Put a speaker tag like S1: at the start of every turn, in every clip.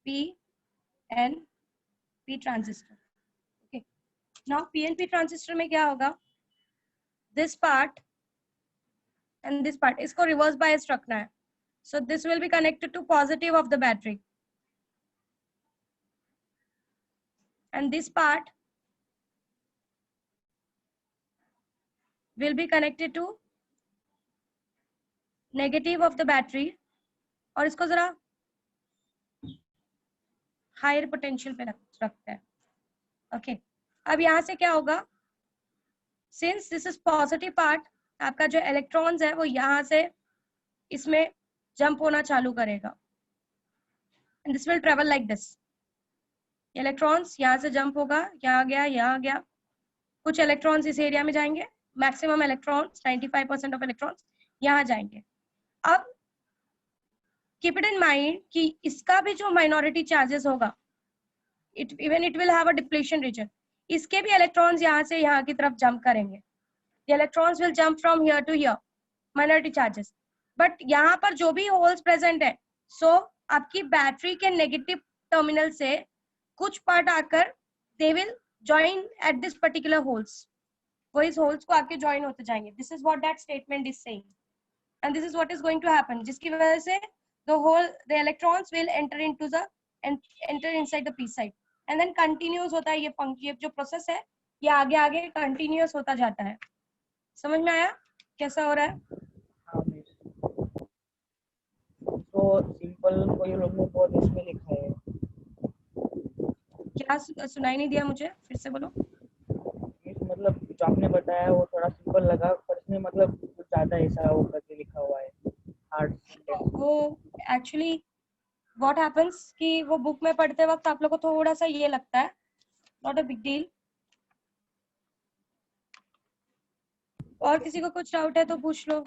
S1: PNP transistor. Okay, now PNP transistor में क्या होगा, this part and this part, इसको रिवर्स बायस रखना है। So this will be connected to positive of the battery, and this part will be connected to negative of the battery, और इसको जरा higher potential पे रखते हैं। ओके, अब यहाँ से क्या होगा, since this is positive part, आपका जो इलेक्ट्रॉन्स है वो यहाँ से इसमें जंप होना चालू करेगा, and this will travel like this. Electrons यहाँ से जंप होगा, यहाँ गया, यहाँ गया, कुछ इलेक्ट्रॉन्स इस एरिया में जाएंगे, मैक्सिमम इलेक्ट्रॉन्स 95% ऑफ इलेक्ट्रॉन्स यहाँ जाएंगे। अब कीप इट इन माइंड कि इसका भी जो माइनॉरिटी चार्जेस होगा, it will have a depletion region, इसके भी इलेक्ट्रॉन्स यहाँ से यहाँ की तरफ जंप करेंगे। The electrons will jump from here to here, minority charges. But यहाँ पर जो भी होल्स प्रेजेंट है, so आपकी बैटरी के नेगेटिव टर्मिनल से कुछ पार्ट आकर they will join at this particular holes, वो इस होल्स को आके ज्वाइन होते जाएंगे। This is what that statement is saying, and this is what is going to happen, जिसकी वजह से the electrons will enter inside the p side, and then continuous होता है ये जो प्रोसेस है, ये आगे आगे कंटिन्यूअस होता जाता है। समझ में आया कैसा हो रहा है?
S2: हाँ मिस, तो सिंपल को ये लोग ने बहुत इसमें लिखा है।
S1: क्या सुनाई नहीं दिया मुझे, फिर से बोलो।
S2: मतलब जो आपने बताया वो थोड़ा सिंपल लगा, पर इसमें मतलब कुछ ज्यादा ऐसा वो करके लिखा हुआ है हार्ड।
S1: वो एक्चुअली व्हाट हैपेंस कि वो बुक में पढ़ते वक्त आप लोग को थोड़ा सा ये लगता है, नॉट अ बिग डील। और किसी को कुछ डाउट है तो पूछ लो।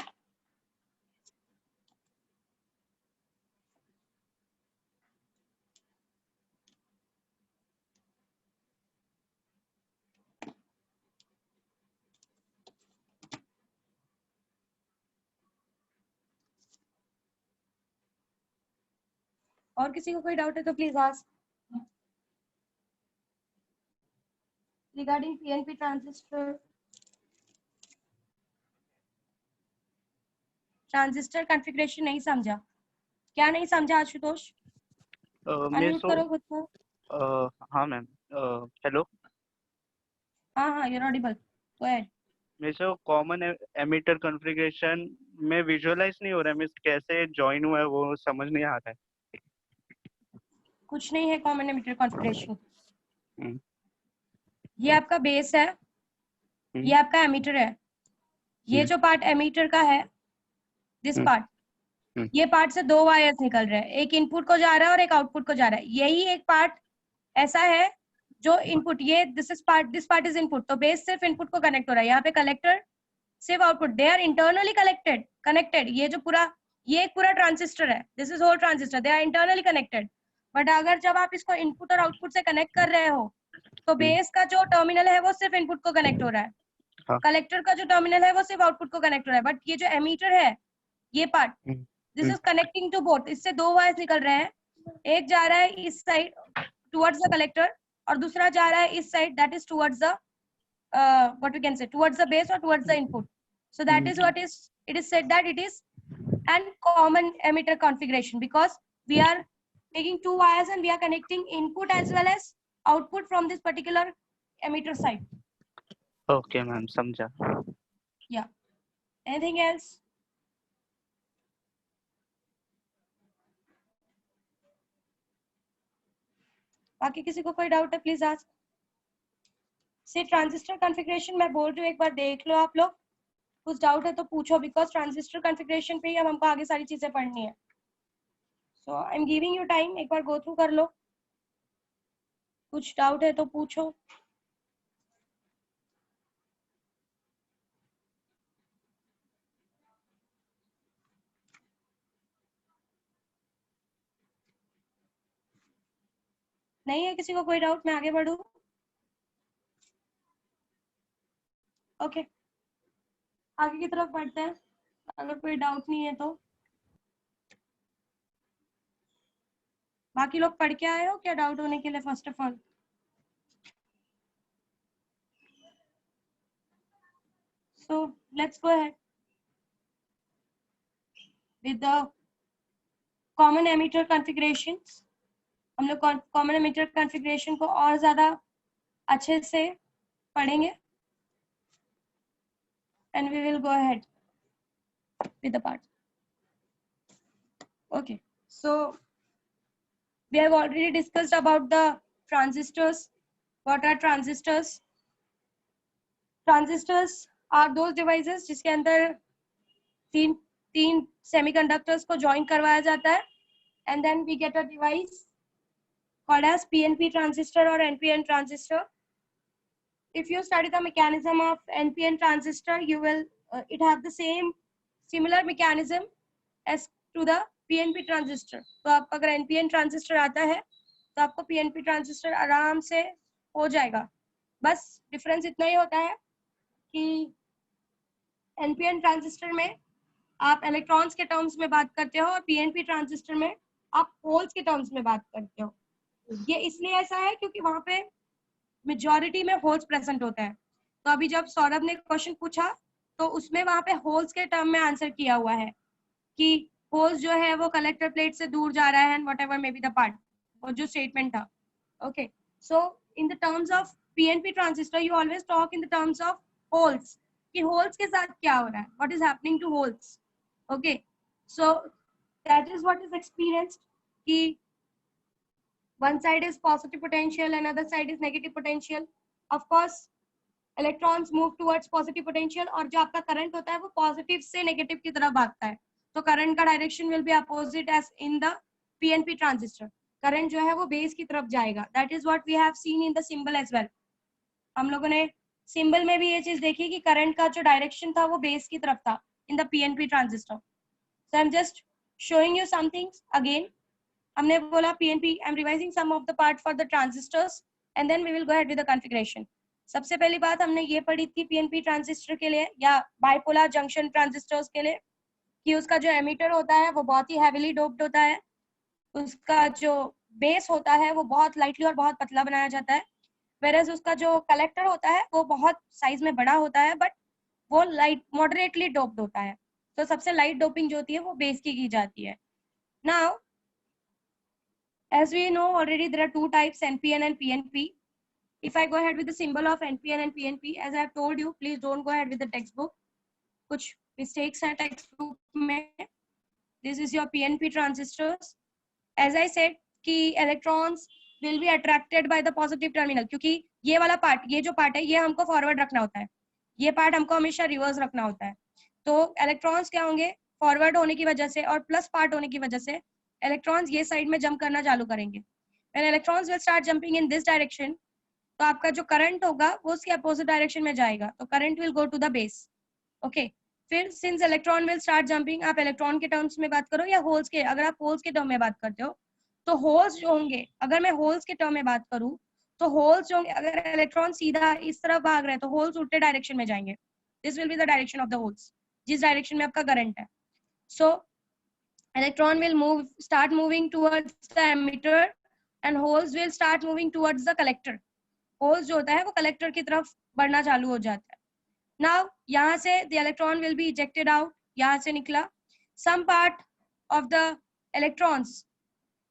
S1: और किसी को कोई डाउट है तो please ask regarding PNP transistor. Transistor configuration नहीं समझा? क्या नहीं समझा आशुतोष? अनम्यूट करो खुद को।
S3: हाँ मैम, हेलो।
S1: हाँ, you're audible. Go ahead.
S3: मेरे से कॉमन एमिटर कॉन्फ़िगरेशन में विजुअलाइज नहीं हो रहा है, मैं कैसे ज्वाइन हुआ है वो समझ नहीं आ रहा है।
S1: कुछ नहीं है कॉमन एमिटर कॉन्फ़िगरेशन। ये आपका बेस है, ये आपका एमिटर है। ये जो पार्ट एमिटर का है, दिस पार्ट, ये पार्ट से दो वायर्स निकल रहे हैं, एक इनपुट को जा रहा है और एक आउटपुट को जा रहा है। यही एक पार्ट ऐसा है जो इनपुट, ये दिस पार्ट इज इनपुट, तो बेस सिर्फ इनपुट को कनेक्ट हो रहा है, यहाँ पे कलेक्टर सिर्फ output, they are internally connected. ये जो पूरा, ये एक पूरा ट्रांजिस्टर है, this is whole transistor, they are internally connected. But अगर जब आप इसको इनपुट और आउटपुट से कनेक्ट कर रहे हो, तो बेस का जो टर्मिनल है वो सिर्फ इनपुट को कनेक्ट हो रहा है, कलेक्टर का जो टर्मिनल है वो सिर्फ आउटपुट को कनेक्ट हो रहा है। बट ये जो एमीटर है, ये part, this is connecting to both, इससे दो वायर्स निकल रहे हैं, एक जा रहा है इस साइड टुवर्ड्स द कलेक्टर और दूसरा जा रहा है इस side, that is towards the what we can say, towards the base or towards the input. So that is what is, it is said that it is an common emitter configuration, because we are taking two wires and we are connecting input as well as output from this particular emitter side.
S3: Okay ma'am, समझा।
S1: Yeah, anything else? बाकी किसी को कोई doubt है please ask. से transistor configuration मैं बोल रही हूँ, एक बार देख लो आप लोग, कुछ डाउट है तो पूछो, बिकॉज ट्रांजिस्टर कॉन्फ़िगरेशन पे ही हमको आगे सारी चीजें पढ़नी है। So I am giving you time, एक बार गो थ्रू कर लो, कुछ डाउट है तो पूछो। नहीं है किसी को कोई डाउट, मैं आगे बढ़ूं? ओके, आगे की तरफ बढ़ते हैं, अगर कोई डाउट नहीं है तो। बाकी लोग पढ़ के आए हो क्या डाउट होने के लिए? First of all so let's go ahead with the common emitter configurations. हम लोग कॉमन एमिटर कॉन्फ़िगरेशन को और ज्यादा अच्छे से पढ़ेंगे and we will go ahead with the part. Okay, so we have already discussed about the transistors. What are transistors? Transistors are those devices जिसके अंदर तीन सेमीकंडक्टर्स को ज्वाइन करवाया जाता है and then we get a device called as PNP transistor or NPN transistor. If you study the mechanism of NPN transistor, you will it have the similar mechanism as to the PNP transistor. तो आप अगर NPN transistor आता है तो आपको PNP transistor आराम से हो जाएगा. बस डिफरेंस इतना ही होता है कि NPN ट्रांजिस्टर में आप इलेक्ट्रॉन्स के टर्म्स में बात करते हो और PNP ट्रांजिस्टर में आप होल्स के टर्म्स में बात करते हो. ये इसलिए ऐसा है क्योंकि वहां पे मेजॉरिटी में होल्स प्रेजेंट होता है. तो अभी जब सौरभ ने क्वेश्चन पूछा तो उसमें वहां पे होल्स के टर्म में आंसर किया हुआ है कि होल्स जो है वो कलेक्टर प्लेट से दूर जा रहा है and whatever may be the part, और जो स्टेटमेंट था. Okay, so in the terms of PNP transistor you always talk in the terms of holes कि होल्स के साथ क्या हो रहा है, what is happening to holes. Okay, so that is what is experienced कि one side is positive potential, another side is negative potential. Of course, electrons move towards positive potential और जो आपका करंट होता है वो पॉजिटिव से negative की तरफ भागता है. तो करंट का direction will be opposite as in the PNP transistor. Current जो है वो बेस की तरफ जाएगा. That is what we have seen in the symbol as well. हम लोगों ने सिंबल में भी ये चीज देखी कि करंट का जो डायरेक्शन था वो बेस की तरफ था in the PNP transistor. So I am just showing you something again. हमने बोला PNP, I am revising some of the part for the transistors and then we will go ahead with the configuration. सबसे पहली बात हमने ये पढ़ी थी PNP transistor के लिए या बाइपोलर जंक्शन ट्रांजिस्टर्स के लिए कि उसका जो एमिटर होता है वो बहुत ही हैवीली डोप्ड होता है. उसका जो बेस होता है वो बहुत लाइटली और बहुत पतला बनाया जाता है, वेयरएज उसका जो कलेक्टर होता है वो बहुत साइज में बड़ा होता है बट वो लाइट मॉडरेटली डोप्ड होता है. तो सबसे लाइट डोपिंग जो होती है वो बेस की जाती है. Now as we know already, there are two types, NPN and PNP. If I go ahead with the symbol of NPN and PNP, as I have told you, please don't go ahead with the textbook. कुछ mistakes हैं textbook में. This is your PNP transistors. As I said कि electrons will be attracted by the positive terminal, क्योंकि ये वाला part, ये जो part है ये हमको फॉरवर्ड रखना होता है, ये पार्ट हमको हमेशा रिवर्स रखना होता है. तो इलेक्ट्रॉन्स क्या होंगे, फॉरवर्ड होने की वजह से और प्लस पार्ट होने की वजह से इलेक्ट्रॉन्स ये साइड में जंप करना चालू करेंगे. When electrons will start jumping in this direction, तो आपका जो करंट होगा वो उसके अपोजिट डायरेक्शन में जाएगा, तो current will go to the base. Okay, फिर since electron will start jumping, आप इलेक्ट्रॉन के टर्म्स में बात करो या होल्स के, अगर आप होल्स के टर्म में बात करते हो तो होल्स जो होंगे, अगर मैं होल्स के टर्म में बात करूं तो होल्स जो होंगे, अगर इलेक्ट्रॉन सीधा इस तरफ भाग रहे हैं तो होल्स उल्टे डायरेक्शन में जाएंगे. This will be the direction of the holes, जिस डायरेक्शन में आपका करंट है. सो electron will start moving towards the emitter and holes will start moving towards the collector. holes जो होता है वो collector की तरफ बढ़ना चालू हो जाता है. now यहाँ से the electron will be ejected out, यहाँ से निकला. some part of the electrons,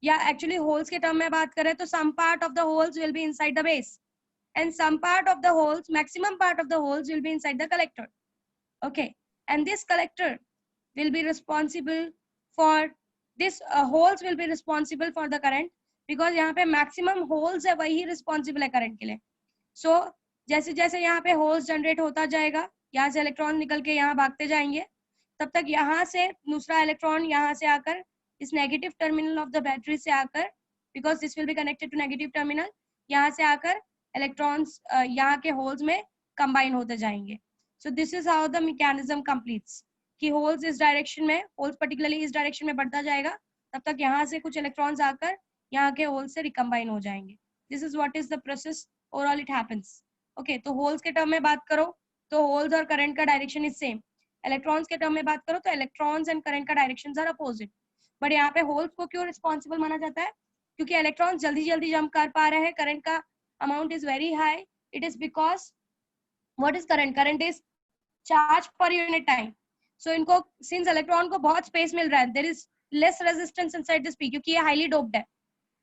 S1: या actually holes के term में बात करें तो some part of the holes will be inside the base and some part of the holes, maximum part of the holes will be inside the collector. okay, and this collector will be responsible for this holes will be responsible for the current because यहाँ पे maximum holes है वही responsible है current के लिए. so जैसे जैसे यहाँ पे holes generate होता जाएगा, यहाँ से इलेक्ट्रॉन निकल के यहाँ भागते जाएंगे, तब तक यहाँ से दूसरा इलेक्ट्रॉन यहाँ से आकर इस negative terminal of the battery से आकर, because this will be connected to negative terminal, यहाँ से आकर इलेक्ट्रॉन्स यहाँ के होल्स में कंबाइन होते जाएंगे. so this is how the mechanism completes कि होल्स इस डायरेक्शन में, होल्स पर्टिकुलरली इस डायरेक्शन में बढ़ता जाएगा, तब तक यहाँ से कुछ इलेक्ट्रॉन्स आकर यहाँ के होल्स से रिकम्बाइन हो जाएंगे. This is what is the process overall it happens. Okay, तो होल्स के टर्म में बात करो तो होल्स और करंट का डायरेक्शन इज सेम. इलेक्ट्रॉन्स के टर्म में बात करो तो इलेक्ट्रॉन्स एंड करंट का डायरेक्शन आर अपोजिट. बट यहाँ पे होल्स को क्यों रिस्पॉन्सिबल माना जाता है, क्योंकि इलेक्ट्रॉन्स जल्दी जल्दी जंप कर पा रहे हैं, करंट का amount is very high, it is because what is current? Current is charge per unit time. So इनको सिंस इलेक्ट्रॉन को बहुत स्पेस मिल रहा है, there is less resistance inside this P, क्योंकि ये हाईली डोप्ड है।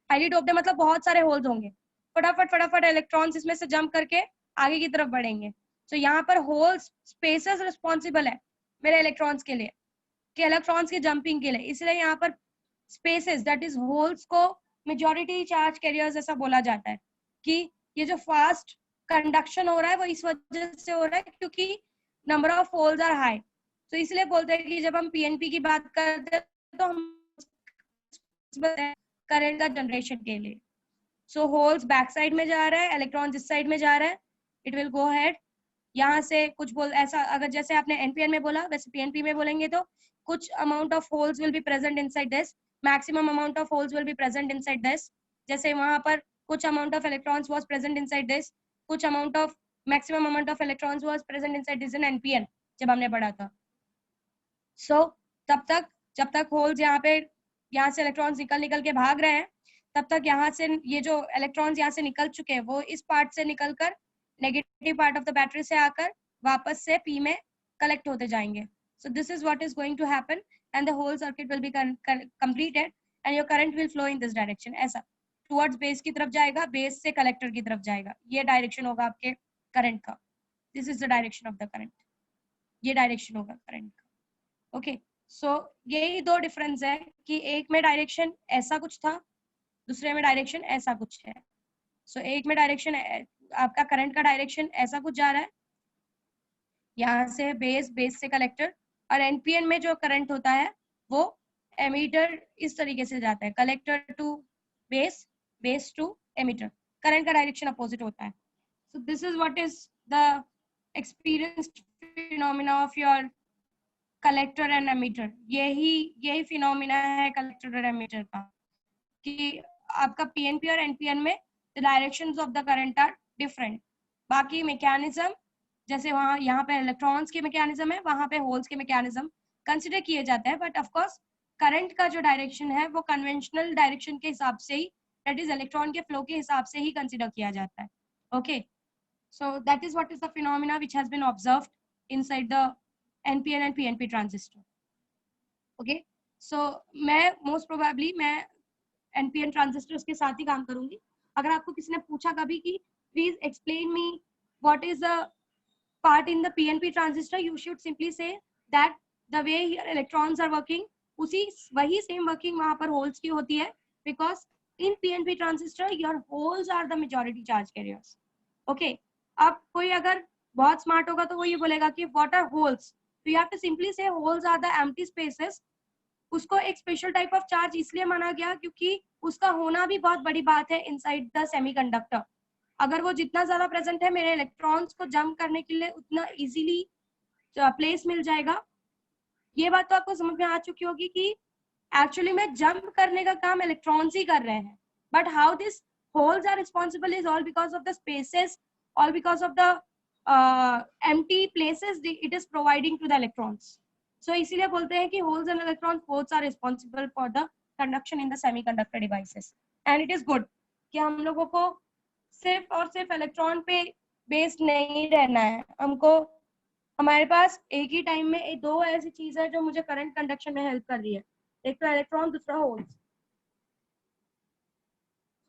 S1: हाईली डोप्ड है मतलब बहुत सारे होल्स होंगे, फटाफट फटाफट इलेक्ट्रॉन्स इसमें से जंप करके आगे की तरफ बढ़ेंगे। तो यहाँ पर होल्स स्पेसेस रिस्पॉन्सिबल है मेरे इलेक्ट्रॉन्स के लिए, कि इलेक्ट्रॉन्स की जंपिंग के लिए, इसलिए यहाँ पर स्पेसेस दैट इज होल्स को मेजॉरिटी चार्ज कैरियर्स ऐसा बोला जाता है, कि ये जो फास्ट कंडक्शन हो रहा है वो इस वजह से हो रहा है क्योंकि number of holes are high. तो इसलिए बोलते हैं कि जब हम पीएनपी की बात करते हैं तो हम करंट का जनरेशन के लिए। सो होल्स बैक साइड में जा रहा है, इलेक्ट्रॉन इस साइड में जा रहा है, इट विल गो हेड। यहाँ से कुछ बोल ऐसा, अगर जैसे आपने एनपीएन में बोला वैसे पीएनपी में बोलेंगे तो कुछ amount of holes will be present inside this, maximum amount of holes will be present inside this. जैसे वहां पर कुछ amount of electrons was present inside this, कुछ amount of maximum amount of electrons was present inside this in NPN जब हमने पढ़ा था। सो तब तक जब तक होल्स यहाँ से इलेक्ट्रॉन्स निकल के भाग रहे हैं, तब तक यहाँ से ये जो इलेक्ट्रॉन्स यहाँ से निकल चुके हैं वो इस पार्ट से निकलकर negative part of the battery से आकर वापस से पी में कलेक्ट होते जाएंगे। So this is what is going to happen and the whole circuit will be completed and your current will flow in this direction. ऐसा टुवर्ड्स बेस की तरफ जाएगा, बेस से कलेक्टर की तरफ जाएगा, ये डायरेक्शन होगा आपके करंट का। This is the direction of the current, ये डायरेक्शन होगा करंट का। ओके, सो यही दो डिफरेंस है कि एक में डायरेक्शन ऐसा कुछ था, दूसरे में डायरेक्शन ऐसा कुछ है। सो एक में डायरेक्शन आपका करंट का डायरेक्शन ऐसा कुछ जा रहा है यहाँ से बेस, बेस से कलेक्टर, और एनपीएन में जो करंट होता है वो एमीटर इस तरीके से जाता है, collector to base, base to emitter. Current का डायरेक्शन अपोजिट होता है। So this is what is the experienced phenomena of your collector and emitter. यही फिनोमिना है कलेक्टर और एमीटर का, कि आपका पीएनपी और एनपीएन में the directions of the current are different. बाकी मैकेनिज्म जैसे वहाँ यहाँ पे इलेक्ट्रॉन्स के मैकेनिज्म है, वहाँ पे होल्स के मैकेनिज्म कंसिडर किए जाते हैं, बट ऑफ कोर्स करंट का जो डायरेक्शन है वो कन्वेंशनल डायरेक्शन के हिसाब से ही, दैट इज इलेक्ट्रॉन के फ्लो के हिसाब से ही कंसिडर किया जाता है। Okay, so that is what is the phenomena which has been observed inside the NPN and PNP transistor. Okay, so मैं मोस्ट प्रोबेबली मैं एनपीएन ट्रांजिस्टर्स के साथ ही काम करूंगी। अगर आपको किसी ने पूछा कभी कि please explain me what is the part in the PNP transistor, you should simply say that the way here electrons are working, वही सेम वर्किंग वहां पर होल्स की होती है, because in PNP transistor your holes are the majority charge carriers. Okay, अब कोई अगर बहुत स्मार्ट होगा तो वो ये बोलेगा कि व्हाट आर होल्स, तो you have to simply say holes are the empty spaces. उसको एक स्पेशल टाइप ऑफ चार्ज इसलिए माना गया क्योंकि उसका होना भी बहुत बड़ी बात है इनसाइड द सेमीकंडक्टर। अगर वो जितना ज्यादा प्रेजेंट है, मेरे इलेक्ट्रॉन्स को जंप करने के लिए उतना इजीली प्लेस मिल जाएगा। ये बात तो आपको समझ में आ चुकी होगी कि एक्चुअली में जंप करने का काम इलेक्ट्रॉन्स ही कर रहे हैं, but how this holes are responsible is all because of the spaces, all because of the empty places it is providing to the electrons. So इसीलिए बोलते हैं कि holes and electrons both are responsible for the conduction in the semiconductor devices. And it is good कि हम लोगों को सिर्फ और सिर्फ इलेक्ट्रॉन पे बेस्ड नहीं रहना है, हमको हमारे पास एक ही टाइम में दो ऐसी चीज है जो मुझे करंट कंडक्शन में हेल्प कर रही है, एक तो इलेक्ट्रॉन, दूसरा holes.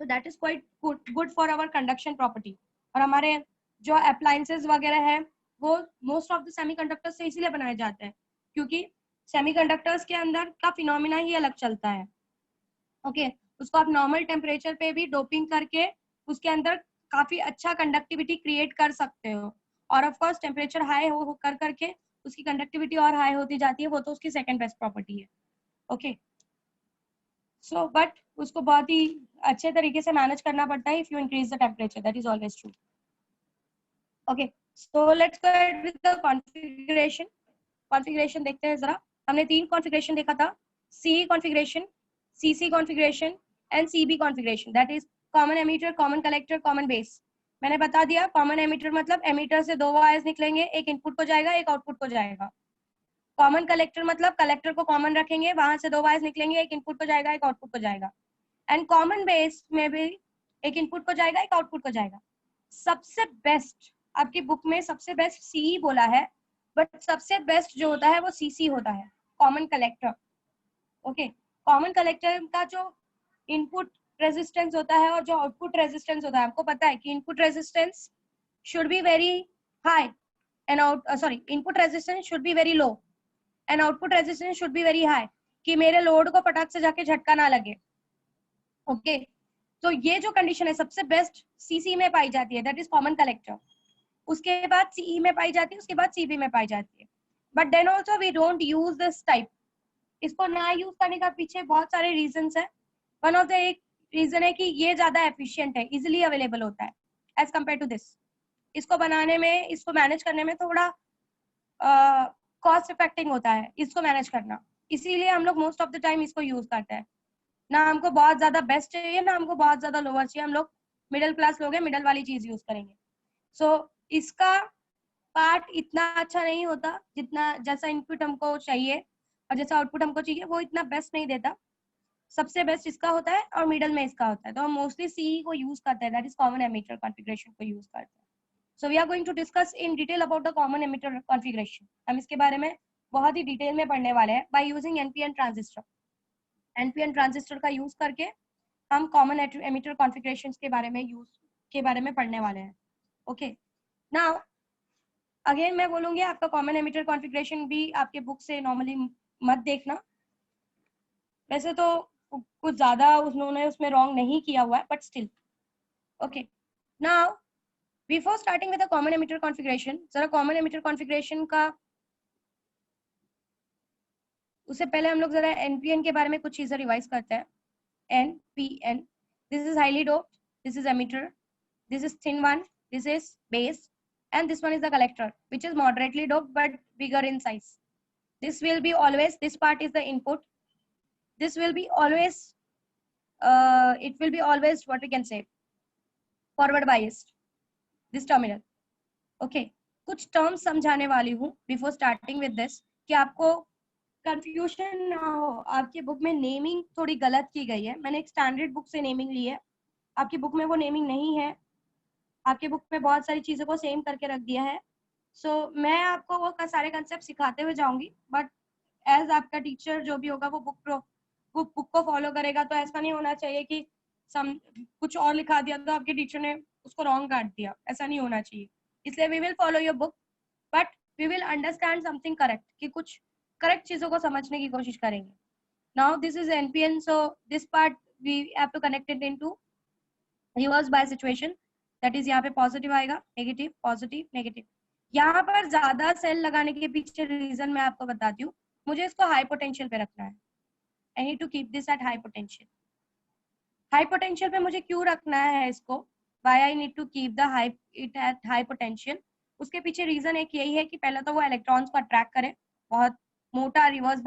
S1: So that is quite good for our conduction property. और हमारे जो अप्लायंसेस वगैरह है वो मोस्ट ऑफ द सेमीकंडक्टर्स से इसीलिए बनाए जाते हैं क्योंकि सेमीकंडक्टर्स के अंदर का फिनोमिना ही अलग चलता है। ओके, उसको आप नॉर्मल टेम्परेचर पे भी डोपिंग करके उसके अंदर काफी अच्छा कंडक्टिविटी क्रिएट कर सकते हो, और ऑफ कोर्स टेम्परेचर हाई हो कर करके उसकी कंडक्टिविटी और हाई होती जाती है, वो तो उसकी सेकंड बेस्ट प्रॉपर्टी है। ओके, सो बट उसको बहुत ही अच्छे तरीके से मैनेज करना पड़ता है if you increase the temperature, that is always true. Okay, so let's go ahead with the configuration. Configuration देखते हैं जरा। हमने 3 कॉन्फ़िगरेशन देखा था, C configuration, CC configuration and CB configuration, that is common emitter, common collector, common base. मैंने बता दिया कॉमन एमीटर मतलब एमीटर से 2 वायर्स निकलेंगे, एक इनपुट को जाएगा, एक आउटपुट को जाएगा। कॉमन कलेक्टर मतलब कलेक्टर को कॉमन रखेंगे, वहां से 2 वायर्स निकलेंगे, एक इनपुट को जाएगा, एक आउटपुट को जाएगा। एंड कॉमन बेस में भी एक इनपुट को जाएगा, एक आउटपुट को जाएगा। सबसे बेस्ट आपकी बुक में सबसे बेस्ट सी बोला है, बट सबसे बेस्ट जो होता है वो सीसी होता है, common collector. Okay, common collector का जो इनपुट रेजिस्टेंस होता है और जो आउटपुट रेजिस्टेंस होता है, आपको पता है कि input resistance should be very high and input resistance should be very low and output resistance should be very high, कि मेरे लोड को फटाक से जाके झटका ना लगे। ओके, तो ये जो कंडीशन है सबसे बेस्ट सीसी में पाई जाती है, दैट इज कॉमन कलेक्टर। उसके बाद सीई में पाई जाती है, उसके बाद सीबी में पाई जाती है। But then also we don't use this type. इसको ना यूज करने का पीछे बहुत सारे रीजंस है। वन ऑफ द एक रीजन है कि ये ज्यादा एफिशिएंट है, इजिली अवेलेबल होता है एज कम्पेयर टू दिस। इसको बनाने में, इसको मैनेज करने में थोड़ा कॉस्ट इफेक्टिव होता है इसको मैनेज करना, इसीलिए हम लोग मोस्ट ऑफ द टाइम इसको यूज करते हैं। ना हमको बहुत ज्यादा बेस्ट चाहिए, ना हमको बहुत ज्यादा लोअर चाहिए, हम लोग मिडिल क्लास लोग हैं, मिडिल वाली चीज यूज करेंगे। सो इसका पार्ट इतना अच्छा नहीं होता जितना, जैसा इनपुट हमको चाहिए और जैसा आउटपुट हमको चाहिए वो इतना बेस्ट नहीं देता। सबसे बेस्ट इसका होता है और मिडल में इसका होता है, तो हम मोस्टली सी को यूज करते हैं, that is common emitter configuration को यूज करते हैं। So we are going to discuss in detail about the common emitter configuration. हम इसके बारे में बहुत ही डिटेल में पढ़ने वाले हैं by using NPN transistor. NPN transistor का यूज करके हम कॉमन एमिटर कॉन्फ़िगरेशन के बारे में पढ़ने वाले हैं। ओके, नाउ अगेन मैं बोलूंगी आपका कॉमन एमिटर कॉन्फ़िगरेशन भी आपके बुक से नॉर्मली मत देखना, वैसे तो कुछ ज्यादा उन्होंने उसमें रॉन्ग नहीं किया हुआ है, but still. Okay, now before starting with the common emitter configuration, जरा कॉमन एमिटर कॉन्फ़िगरेशन का उससे पहले हम लोग जरा एनपीएन के बारे में कुछ चीजें रिवाइज करते हैं। NPN, this is highly doped, this is emitter, this is thin one, this is base, and this one is the collector, which is moderately doped but bigger in size. This will be always, this part is the input, this will be always it will be always what we can say forward biased, this terminal. Okay, कुछ terms समझाने वाली हूँ before starting with this, कि आपको confusion ना हो। आपकी book में नेमिंग थोड़ी गलत की गई है, मैंने एक स्टैंडर्ड बुक से नेमिंग ली है, आपकी बुक में वो नेमिंग नहीं है, आपके बुक में बहुत सारी चीजों को सेम करके रख दिया है। सो मैं आपको वो सारे कंसेप्ट सिखाते हुए जाऊंगी, बट एज आपका टीचर जो भी होगा वो बुक को फॉलो करेगा, तो ऐसा नहीं होना चाहिए कि कुछ और लिखा दिया तो आपके टीचर ने उसको रॉन्ग काट दिया, ऐसा नहीं होना चाहिए। इसलिए we will follow your book, but we will understand something correct, कि कुछ करेक्ट चीजों को समझने की कोशिश करेंगे। Now this is NPN, so this part we have to connect it into reverse bias situation, that is यहाँ पे पॉजिटिव आएगा, नेगेटिव, पॉजिटिव, नेगेटिव। यहाँ पर ज्यादा सेल लगाने के पीछे रीजन मैं आपको बताती हूँ, मुझे इसको हाई पोटेंशियल पे रखना है। I need to keep this at high potential. High potential पे मुझे क्यों रखना है इसको, why I need to keep the it at high potential, उसके पीछे रीजन एक यही है कि पहले तो वो इलेक्ट्रॉन्स को अट्रैक्ट करे, बहुत मोटा रिवर्स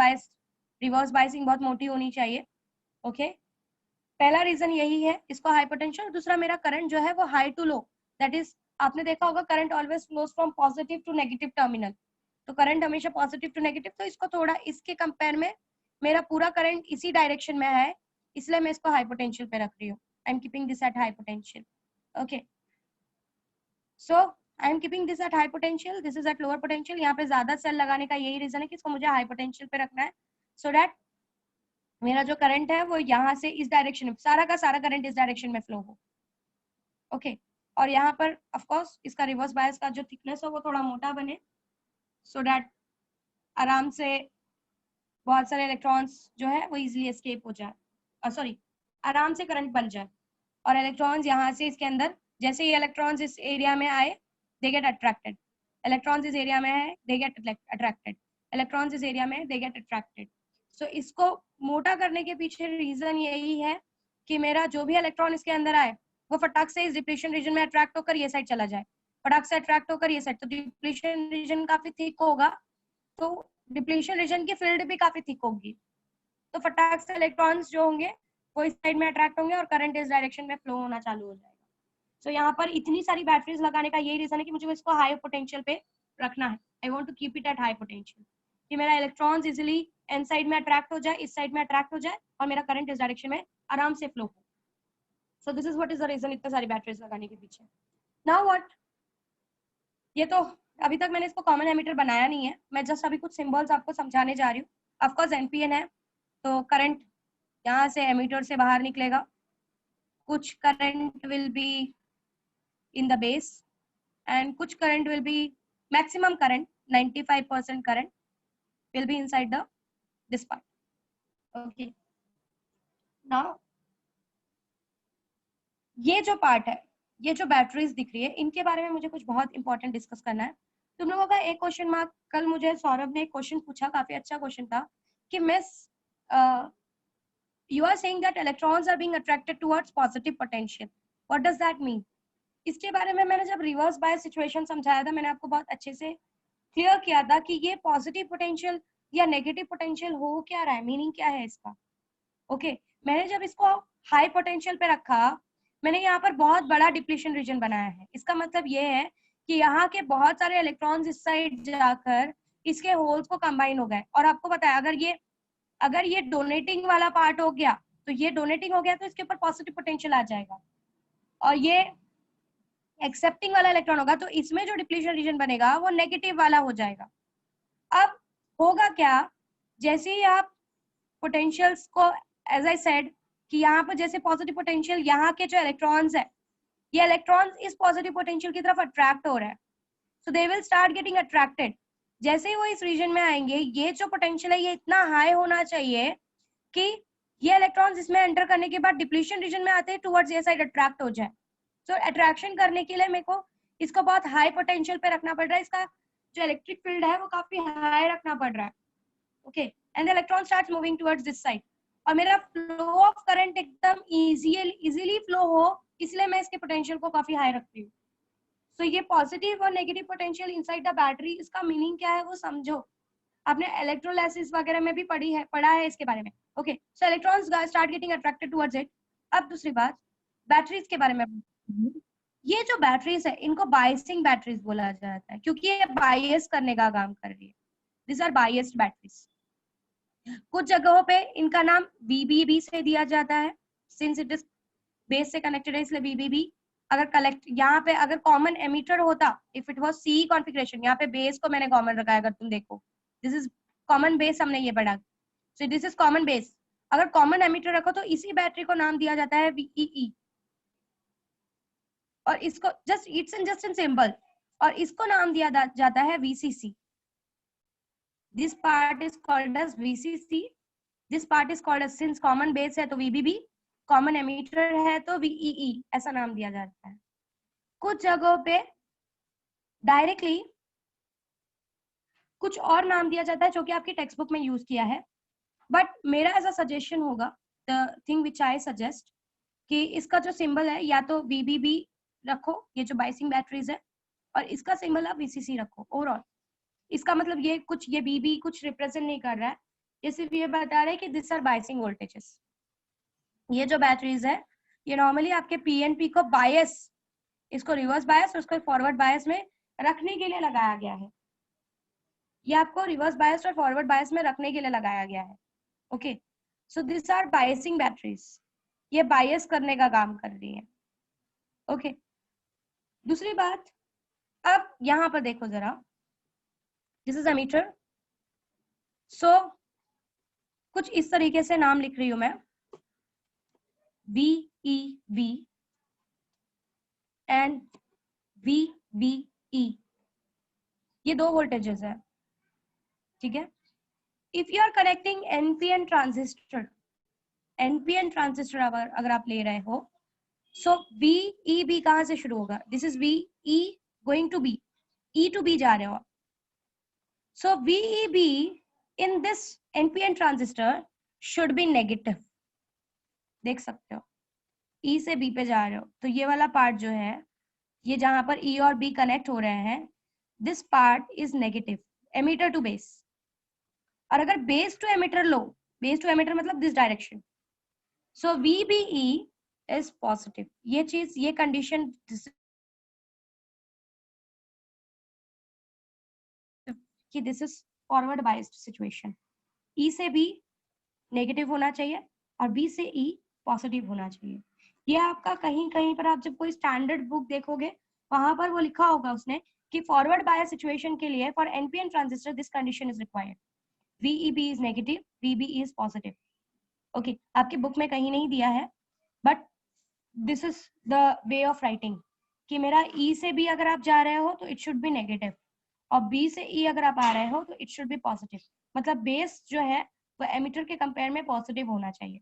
S1: बायसिंग बहुत मोटी होनी चाहिए। ओके, पहला रीजन यही है इसको हाई पोटेंशियल। दूसरा, मेरा करंट जो है वो high to low, that is आपने देखा होगा current always flows from positive to negative terminal, तो करंट हमेशा पॉजिटिव टू नेगेटिव, तो इसको थोड़ा इसके कंपेयर में मेरा पूरा करंट इसी डायरेक्शन में है, इसलिए मैं इसको हाई पोटेंशियल पे रख रही हूँ। I am keeping this at high potential. Okay, so I am keeping this at high potential, this is at lower potential. यहाँ पे ज्यादा सेल लगाने का यही रीजन है कि इसको मुझे हाई पोटेंशियल पे रखना है, सो दैट मेरा जो करंट है वो यहाँ से इस डायरेक्शन में, सारा का सारा करंट इस डायरेक्शन में फ्लो हो। ओके, और यहाँ पर ऑफ कोर्स इसका रिवर्स बायस का जो थिकनेस हो वो थोड़ा मोटा बने, सो दैट आराम से बहुत सारे इलेक्ट्रॉन्स जो है वो इजीली एस्केप हो जाए, सॉरी आराम से करंट बन जाए, और इलेक्ट्रॉन्स यहाँ से इसके अंदर, जैसे ही इलेक्ट्रॉन्स इस एरिया में आए दे गेट अट्रैक्टेड, इलेक्ट्रॉन्स इस एरिया में है दे गेट अट्रैक्टेड, इलेक्ट्रॉन्स इस एरिया में दे गेट अट्रैक्टेड। सो इसको मोटा करने के पीछे रीजन यही है कि मेरा जो भी इलेक्ट्रॉन इसके अंदर आए वो फटाक से इस डिप्लीशन रीजन में अट्रैक्ट होकर ये साइड चला जाए, फटाक से अट्रैक्ट होकर ये साइड, तो डिप्लीशन रीजन काफी थिक होगा, तो डिप्लीशन रीजन की फील्ड भी काफी थिक होगी, तो फटाक से इलेक्ट्रॉन्स जो होंगे वो इस साइड में अट्रैक्ट होंगे और करंट इस डायरेक्शन में फ्लो होना चालू हो जाएगा। सो यहाँ पर इतनी सारी बैटरीज लगाने का यही रीजन है कि मुझे इसको हाई पोटेंशियल पे रखना है। I want to keep it at high potential, कि मेरा इलेक्ट्रॉन्स इजिली एन साइड में अट्रैक्ट हो जाए, इस साइड में अट्रैक्ट हो जाए, और मेरा करंट इस डायरेक्शन में आराम से फ्लो हो। So this is what is the reason इतने सारी बैटरीज लगाने के पीछे। नाउ व्हाट, ये तो अभी तक मैंने इसको कॉमन एमिटर बनाया नहीं है, मैं जस्ट अभी कुछ सिंबल्स आपको समझाने जा रही हूँ। ऑफकोर्स एनपीएन है तो करंट यहाँ से एमिटर से बाहर निकलेगा, कुछ current will be in the base and kuch current will be maximum current 95% current will be inside the this part. Okay, now ये जो पार्ट है, ये जो बैटरीज दिख रही है, इनके बारे में मुझे कुछ बहुत इंपॉर्टेंट डिस्कस करना है। तुम लोगों का एक क्वेश्चन मार्क, कल मुझे सौरभ ने एक क्वेश्चन पूछा, काफी अच्छा क्वेश्चन था कि miss you are saying that electrons are being attracted towards positive potential, what does that mean? इसके बारे में मैंने जब रिवर्स बायस सिचुएशन समझाया था, मैंने आपको बहुत अच्छे से क्लियर किया था कि ये पॉजिटिव पोटेंशियल या नेगेटिव पोटेंशियल हो क्या रहा है, मीनिंग क्या है इसका। ओके, मैंने जब इसको हाई पोटेंशियल पे रखा, मैंने यहाँ पर बहुत बड़ा डिप्लीशन रीजन बनाया है। इसका मतलब ये है कि यहाँ के बहुत सारे इलेक्ट्रॉन्स इस साइड जाकर इसके होल्स को कंबाइन हो गए। और आपको पता है अगर ये डोनेटिंग वाला पार्ट हो गया, तो ये डोनेटिंग हो गया तो इसके ऊपर पॉजिटिव पोटेंशियल आ जाएगा, और ये एक्सेप्टिंग वाला इलेक्ट्रॉन होगा तो इसमें जो डिप्लीशन रीजन बनेगा वो नेगेटिव वाला हो जाएगा। अब होगा क्या, जैसे ही आप पोटेंशियल्स को, एज आई सेड कि यहाँ पर जैसे पॉजिटिव पोटेंशियल, यहाँ के जो इलेक्ट्रॉन्स है, ये इलेक्ट्रॉन्स इस पॉजिटिव पोटेंशियल की तरफ अट्रैक्ट हो रहा है, so they will start getting attracted. जैसे ही वो इस रीजन में आएंगे, ये जो पोटेंशियल है ये इतना हाई होना चाहिए कि ये इलेक्ट्रॉन्स इसमें एंटर करने के बाद डिप्लीशन रीजन में आते हैं टुवर्ड्स ये साइड अट्रैक्ट हो जाए। सो अट्रैक्शन करने के लिए मेरे को इसको बहुत हाई पोटेंशियल पे रखना पड़ रहा है, इसका जो इलेक्ट्रिक फील्ड है वो काफी हाई रखना पड़ रहा है। Okay, and the electron starts moving towards this side, और मेरा फ्लो ऑफ करंट एकदम इजीली फ्लो हो, इसलिए मैं इसके पोटेंशियल को काफी हाई रखती हूँ। सो ये पॉजिटिव और negative potential inside the battery, इसका मीनिंग क्या है वो समझो, आपने इलेक्ट्रोलाइसिस वगैरह में भी पढ़ा है इसके बारे में। Okay, so electrons start getting attracted towards it. अब दूसरी बात, बैटरीज के बारे में, ये जो बैटरीज है इनको बायसिंग बैटरीज बोला जाता है, क्योंकि ये बायस करने का काम कर रही है। This are biased batteries. कुछ जगहों पे इनका नाम VBB से दिया जाता है, सिंस इट इज बेस से कनेक्टेड है इसलिए VBB। अगर कलेक्ट यहाँ पे अगर कॉमन एमिटर होता, if it was CE configuration, यहाँ पे बेस को मैंने कॉमन रखा है, अगर तुम देखो दिस इज कॉमन बेस, हमने ये पढ़ा, सो दिस इज कॉमन बेस। अगर कॉमन एमिटर रखो तो इसी बैटरी को नाम दिया जाता है VEE, और इसको जस्ट इन सिंबल, और इसको नाम दिया जाता है VCC। This part is called as VCC, this part is called as, since common base है तो VBB, कॉमन एमिटर है तो VEE, ऐसा नाम दिया जाता है। कुछ जगहों पे डायरेक्टली कुछ और नाम दिया जाता है जो कि आपकी टेक्स्ट बुक में यूज किया है, बट मेरा ऐसा सजेशन होगा, the thing which I suggest, कि इसका जो सिंबल है या तो VBB रखो, ये जो बाइसिंग बैटरीज है, और इसका सिंबल आप VCC रखो। ओवरऑल इसका मतलब ये BB कुछ रिप्रेजेंट नहीं कर रहा है, ये सिर्फ ये बता रहा है कि दिस आर बाइसिंग वोल्टेजेस। ये जो बैटरीज है ये नॉर्मली आपके PNP को बायस, इसको रिवर्स बायस और उसको फॉरवर्ड बायस में रखने के लिए लगाया गया है। ये आपको रिवर्स बायस और फॉरवर्ड बायस में रखने के लिए लगाया गया है। Okay, so this are biasing batteries, ये बायस करने का काम कर रही है। ओके, दूसरी बात, अब यहाँ पर देखो जरा, दिस इज एमीटर। सो कुछ इस तरीके से नाम लिख रही हूं मैं, VEB एंड VBE, ये दो वोल्टेजेस है, ठीक है। If you are connecting NPN transistor, NPN transistor अगर आप ले रहे हो, सो VEB कहां से शुरू होगा, this is VE going to B, E to B जा रहे हो, so VEB in this NPN transistor should be negative. देख सकते हो E से B पे जा रहे हो तो ये वाला पार्ट जो है, ये जहां पर E और B कनेक्ट हो रहे हैं, this part is negative, emitter to base. और अगर बेस टू एमीटर लो, बेस टू एमीटर मतलब this direction, so VBE is positive. ये चीज, ये कंडीशन कि this is forward biased situation, E से B नेगेटिव होना चाहिए और B से E पॉजिटिव होना चाहिए। ये आपका कहीं कहीं पर आप जब कोई स्टैंडर्ड बुक देखोगे वहां पर वो लिखा होगा उसने कि फॉरवर्ड बायस सिचुएशन के लिए for NPN transistor this condition is required, VEB is negative, VBE is positive. Okay, आपकी बुक में कहीं नहीं दिया है, but this is the way of writing कि मेरा E से B अगर आप जा रहे हो तो इट शुड बी नेगेटिव, और B से E अगर आप आ रहे हो तो इट शुड बी पॉजिटिव। मतलब बेस जो है वो एमिटर के कंपेयर में पॉजिटिव होना चाहिए,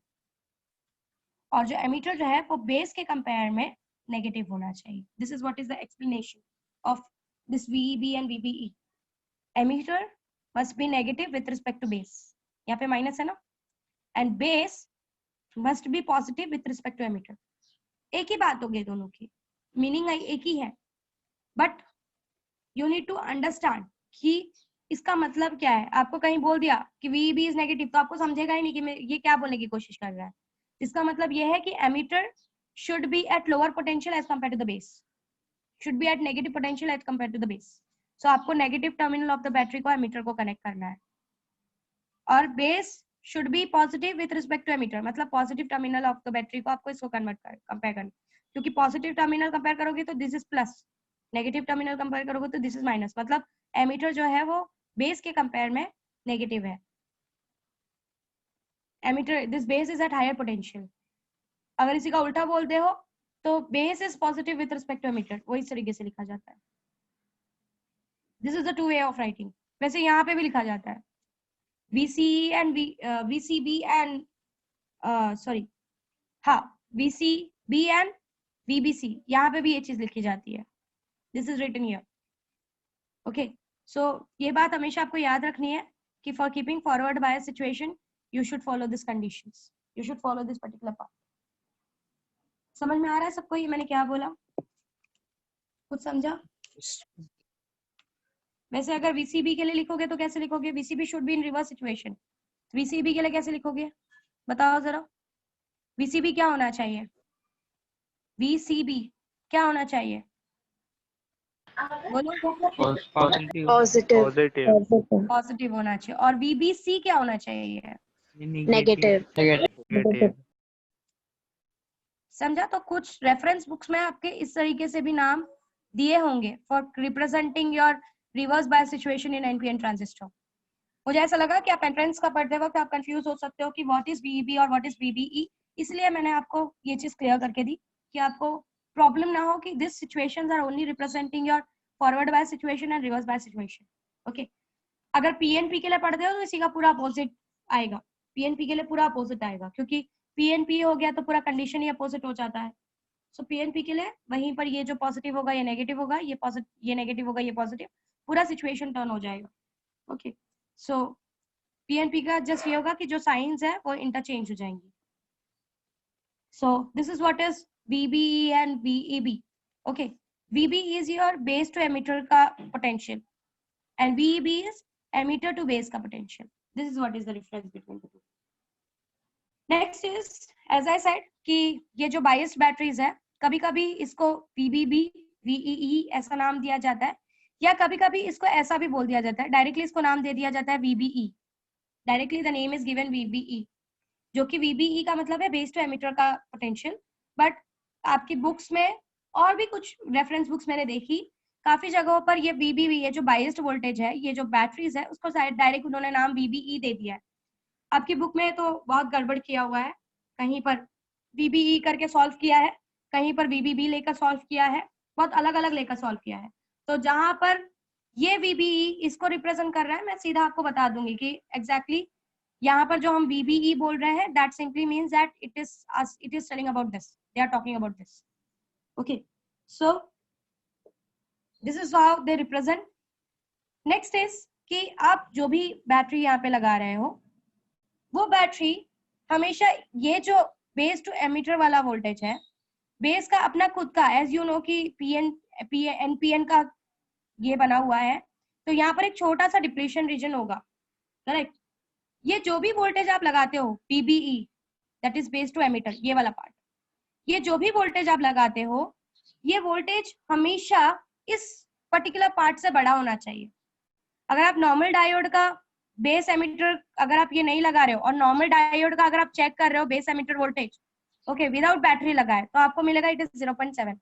S1: और जो एमिटर जो है वो बेस के कंपेयर में नेगेटिव होना चाहिए। This is what is the explanation of this VEB and VBE। Emitter must be negative with respect to base, यहाँ पे माइनस है ना, and base must be positive with respect to emitter. एक ही बात होगी दोनों की, मीनिंग एक ही है, but you need to understand कि इसका मतलब क्या है। आपको कहीं बोल दिया कि VEB इज नेगेटिव तो आपको समझेगा ही नहीं कि मैं ये क्या बोलने की कोशिश कर रहा है। इसका मतलब ये है कि emitter should be at lower potential as compared to the base, should be at negative potential as compared to the base. So आपको negative terminal of the battery को emitter को connect करना है, और base should be positive with respect to emitter, मतलब positive terminal of the battery को आपको इसको कंपेयर करना, क्योंकि positive terminal कंपेयर करोगे तो this is plus, negative terminal compare करोगे तो this is minus, मतलब emitter जो है वो base के कंपेयर में negative है। emitter, this base is at higher potential। अगर इसी का उल्टा बोलते हो तो base is positive with respect to emitter, वो इस तरीके से लिखा जाता है। This is the two way of writing. वैसे यहाँ पे भी लिखा जाता है VCE and VCB and sorry हाँ VCB एंड VBC, यहाँ पे भी ये चीज लिखी जाती है। This is written here. Okay, so ये बात हमेशा आपको याद रखनी है कि for keeping forward bias situation you should follow this conditions, you should follow this particular part. समझ में आ रहा है सबको ये मैंने क्या बोला? कुछ समझा? वैसे अगर VCB के लिए लिखोगे तो कैसे लिखोगे? VCB should be in reverse situation. VCB के लिए कैसे लिखोगे बताओ जरा? VCB क्या होना चाहिए? VCB क्या होना चाहिए? बोलो।
S3: पॉजिटिव
S1: पॉजिटिव होना चाहिए। और VBC क्या होना चाहिए?
S3: नेगेटिव।
S1: समझा? तो कुछ रेफरेंस बुक्स में आपके इस तरीके से भी नाम दिए होंगे for representing your reverse bias situation in NPN transistor. मुझे ऐसा लगा कि आप एंट्रेंस का पढ़ते वक्त आप कंफ्यूज हो सकते हो कि व्हाट इज VEB और व्हाट इज VBE, इसलिए मैंने आपको ये चीज क्लियर करके दी कि आपको प्रॉब्लम ना हो कि this situations are only representing your forward bias situation and reverse bias situation. Okay, अगर PNP के लिए पढ़ते हो तो इसी का पूरा अपोजिट आएगा। PNP के लिए पूरा अपोजिट आएगा, क्योंकि PNP हो गया तो पूरा कंडीशन ही अपोजिट हो जाता है। सो PNP के लिए वहीं पर ये जो पॉजिटिव होगा ये नेगेटिव होगा, ये नेगेटिव होगा ये पॉजिटिव, पूरा सिचुएशन टर्न हो जाएगा। ओके, सो PNP का जस्ट ये होगा कि जो साइंस है वो इंटरचेंज हो जाएंगी। So this is what is VBE and VEB। Okay, VBE is your base to emitter का potential and VEB is emitter to base का potential. This is what is the difference between the two. Next is as I said कि ये जो biased batteries है कभी कभी इसको VBB VEE ऐसा नाम दिया जाता है, या कभी कभी इसको ऐसा भी बोल दिया जाता है, डायरेक्टली इसको नाम दे दिया जाता है VBE। Directly the name is given VBE, जो कि VBE का मतलब है बेस टू एमिटर का पोटेंशियल। बट आपकी बुक्स में और भी कुछ रेफरेंस बुक्स मैंने देखी, काफी जगहों पर ये VBB, ये जो बायस्ड वोल्टेज है, ये जो बैटरीज है, उसको डायरेक्ट उन्होंने नाम VBE दे दिया है। आपकी बुक में तो बहुत गड़बड़ किया हुआ है, कहीं पर VBE करके सॉल्व किया है, कहीं पर VBB लेकर सॉल्व किया है, बहुत अलग अलग लेकर सॉल्व किया है। तो जहां पर ये VBE इसको रिप्रेजेंट कर रहा है, मैं सीधा आपको बता दूंगी कि एग्जैक्टली यहाँ पर जो हम VBE बोल रहे हैं, that simply means that it is telling about this, they are talking about this. Okay, so this is how they represent. Next इज कि आप जो भी बैटरी यहाँ पे लगा रहे हो, वो बैटरी हमेशा ये जो बेस टू एमिटर वाला वोल्टेज है, बेस का अपना खुद का, एज यू नो कि NPN का ये बना हुआ है, तो यहाँ पर एक छोटा सा डिप्लीशन रीजन होगा, करेक्ट? ये जो भी वोल्टेज आप लगाते हो VBE, that is base to emitter, ये वाला पार्ट, ये जो भी वोल्टेज आप लगाते हो, ये वोल्टेज हमेशा इस पर्टिकुलर पार्ट से बड़ा होना चाहिए। अगर आप नॉर्मल डायोड का बेस एमिटर अगर आप ये नहीं लगा रहे हो, और नॉर्मल डायोड का अगर आप चेक कर रहे हो base emitter voltage, okay, without battery लगा है तो आपको मिलेगा इट इज 0.7।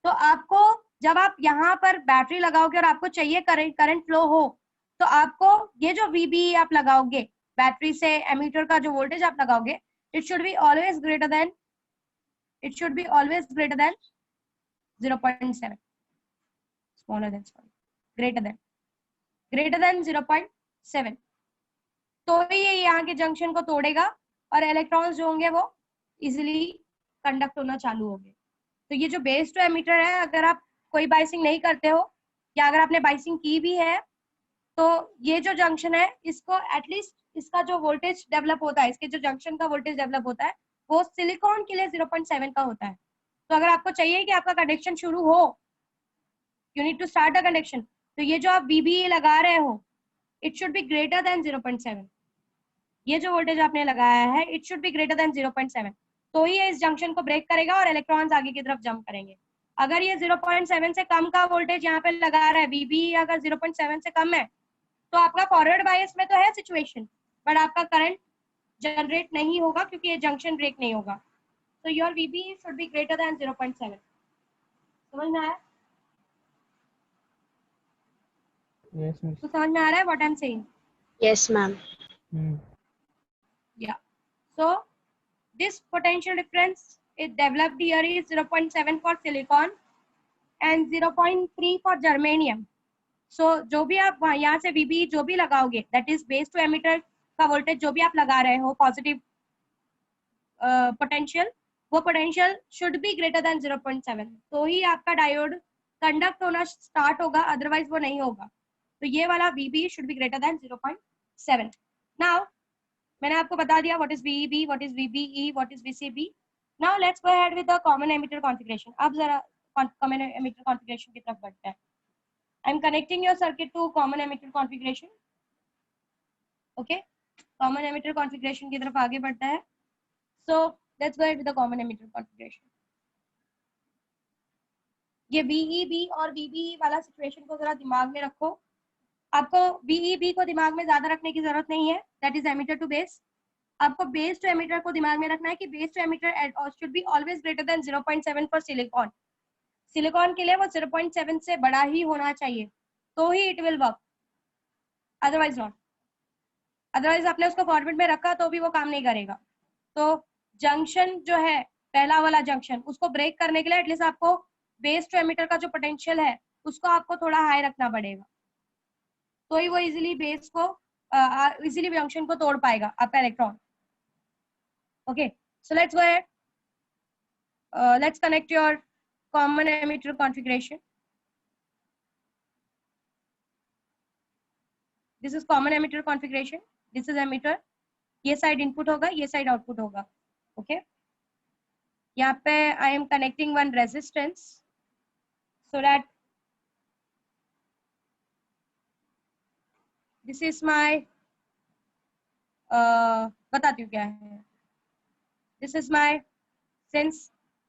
S1: तो आपको जब आप यहाँ पर बैटरी लगाओगे और आपको चाहिए करंट फ्लो हो, तो आपको ये जो VB आप लगाओगे बैटरी से एमीटर का जो वोल्टेज आप लगाओगे, it should be always greater than 0.7, smaller than, sorry, greater than 0.7, तो ही ये यहाँ के जंक्शन को तोड़ेगा और इलेक्ट्रॉन्स जो होंगे वो इजिली कंडक्ट होना चालू होंगे। तो ये जो बेस टू एमीटर है, अगर आप कोई बाइसिंग नहीं करते हो या अगर आपने बाइसिंग की भी है, तो ये जो जंक्शन है इसको एटलीस्ट इसका जो वोल्टेज डेवलप होता है, इसके जो जंक्शन का वोल्टेज डेवलप होता है वो सिलिकॉन के लिए 0.7 का होता है। तो अगर आपको चाहिए कि आपका कंडक्शन शुरू हो, you need to start the conduction, तो ये जो आप VB लगा रहे हो it should be greater than 0.7। ये जो वोल्टेज आपने लगाया है it should be greater than 0.7, तो ही ये इस जंक्शन को ब्रेक करेगा और इलेक्ट्रॉन्स आगे की तरफ जंप करेंगे। अगर ये 0.7 से कम का वोल्टेज यहाँ पे लगा रहा है, VB अगर 0.7 से कम है, तो आपका फॉरवर्ड बायस में तो है सिचुएशन, बट आपका करंट जनरेट नहीं होगा क्योंकि ये जंक्शन ब्रेक नहीं होगा। तो your VB should be greater than 0.7। समझ में आया?
S2: Yes, miss.
S1: तो समझ में आ रहा है what I am saying?
S4: Yes, ma'am.
S1: Yeah. So this potential difference is developed here is 0.7 for silicon and 0.3 for germanium. So जो भी आप यहाँ से VB जो भी लगाओगे, that is base to emitter का वोल्टेज जो भी आप लगा रहे हो, पॉजिटिव पोटेंशियल, वो potential should be greater than 0.7, तो ही आपका डायोड कंडक्ट होना स्टार्ट होगा, अदरवाइज वो नहीं होगा। तो ये वाला VB should be greater than 0.7। Now मैंने आपको बता दिया what is VEB, what is VBE, what is VCB। Now let's go ahead with the common emitter configuration. अब जरा कॉमन एमिटर कॉन्फ़िगरेशन की तरफ बढ़ते हैं। I am connecting your circuit to common emitter configuration. Okay, common emitter configuration की तरफ आगे बढ़ता है। So let's go ahead with the common emitter configuration. ये VEB और VBE वाला सिचुएशन को जरा दिमाग में रखो। आपको VEB को दिमाग में ज्यादा रखने की जरूरत नहीं है, that is emitter to base. आपको बेस टू एमिटर को दिमाग में रखना है कि base to emitter should be always greater than 0.7 for silicon. Silicon के लिए वो 0.7 से बड़ा ही होना चाहिए, तो ही it will work, otherwise not. Otherwise आपने उसको फॉरवर्ड में रखा तो भी वो काम नहीं करेगा। तो जंक्शन जो है, पहला वाला जंक्शन, उसको ब्रेक करने के लिए एटलीस्ट आपको बेस टू एमिटर का जो पोटेंशियल है उसको आपको थोड़ा हाई रखना पड़ेगा, तो ही वो इजीली बेस को इजीली जंक्शन को तोड़ पाएगा आपका electron. Okay, so let's go ahead. Let's connect your common emitter configuration. This is common emitter configuration. This is emitter. ये side input होगा, ये side output होगा. Okay. यहाँ पे I am connecting one resistance so that this is my बताती हूँ क्या है. This is my, since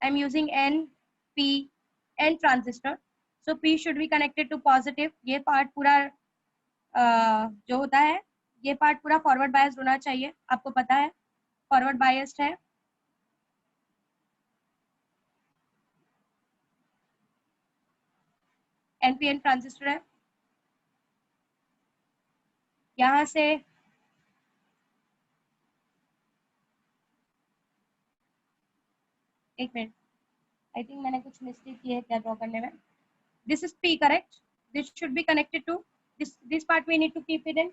S1: I'm using N transistor, so P should be connected to positive. ये part पूरा जो होता है, ये पार्ट पूरा फॉरवर्ड बायस्ड होना चाहिए, आपको पता है फॉरवर्ड बायस्ड है। NPN ट्रांजिस्टर है, यहाँ से एक मिनट, आई थिंक मैंने कुछ मिस्टेक की है क्या ड्रॉ करने में। This is P, correct? This should be connected to this part, we need to keep it in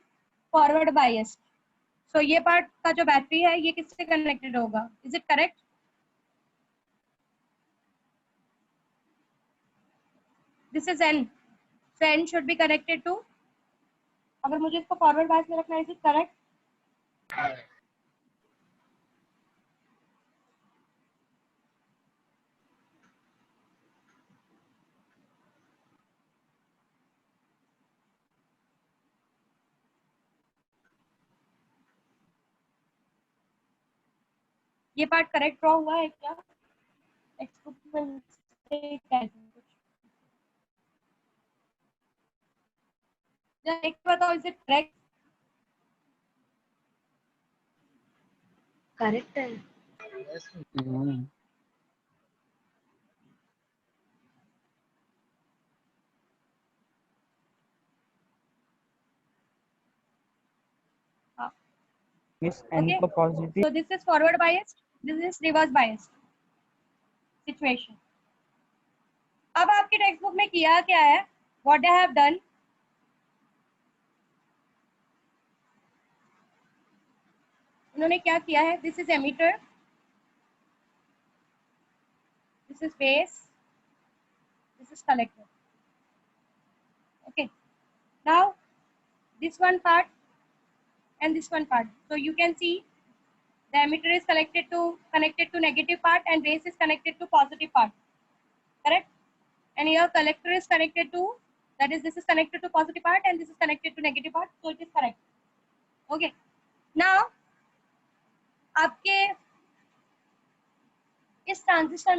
S1: forward biased. So ये पार्ट का जो बैटरी है ये किससे कनेक्टेड होगा? Is it correct? This is N, so N should be connected to, अगर मुझे इसको फॉरवर्ड बायस में रखना है, इज इट करेक्ट? ये पार्ट करेक्ट ड्रॉ हुआ है क्या? एक्सपेरिमेंट से कुछ एक बताओ, इज इट करेक्ट? करेक्ट है।
S2: Miss, N
S1: Okay.
S2: को positive.
S1: So this is forward biased, this is reverse biased situation. अब आपकी टेक्स्ट बुक में किया क्या है, what they have done, उन्होंने क्या किया है, this is emitter, this is base, this is collector. Okay, now this one part and this one part. So you can see the emitter is connected to negative part and base is connected to positive part. Correct? And here collector is connected to, that is, this is connected to positive part and this is connected to negative part. So it is correct. Okay. Now आपके इस transistor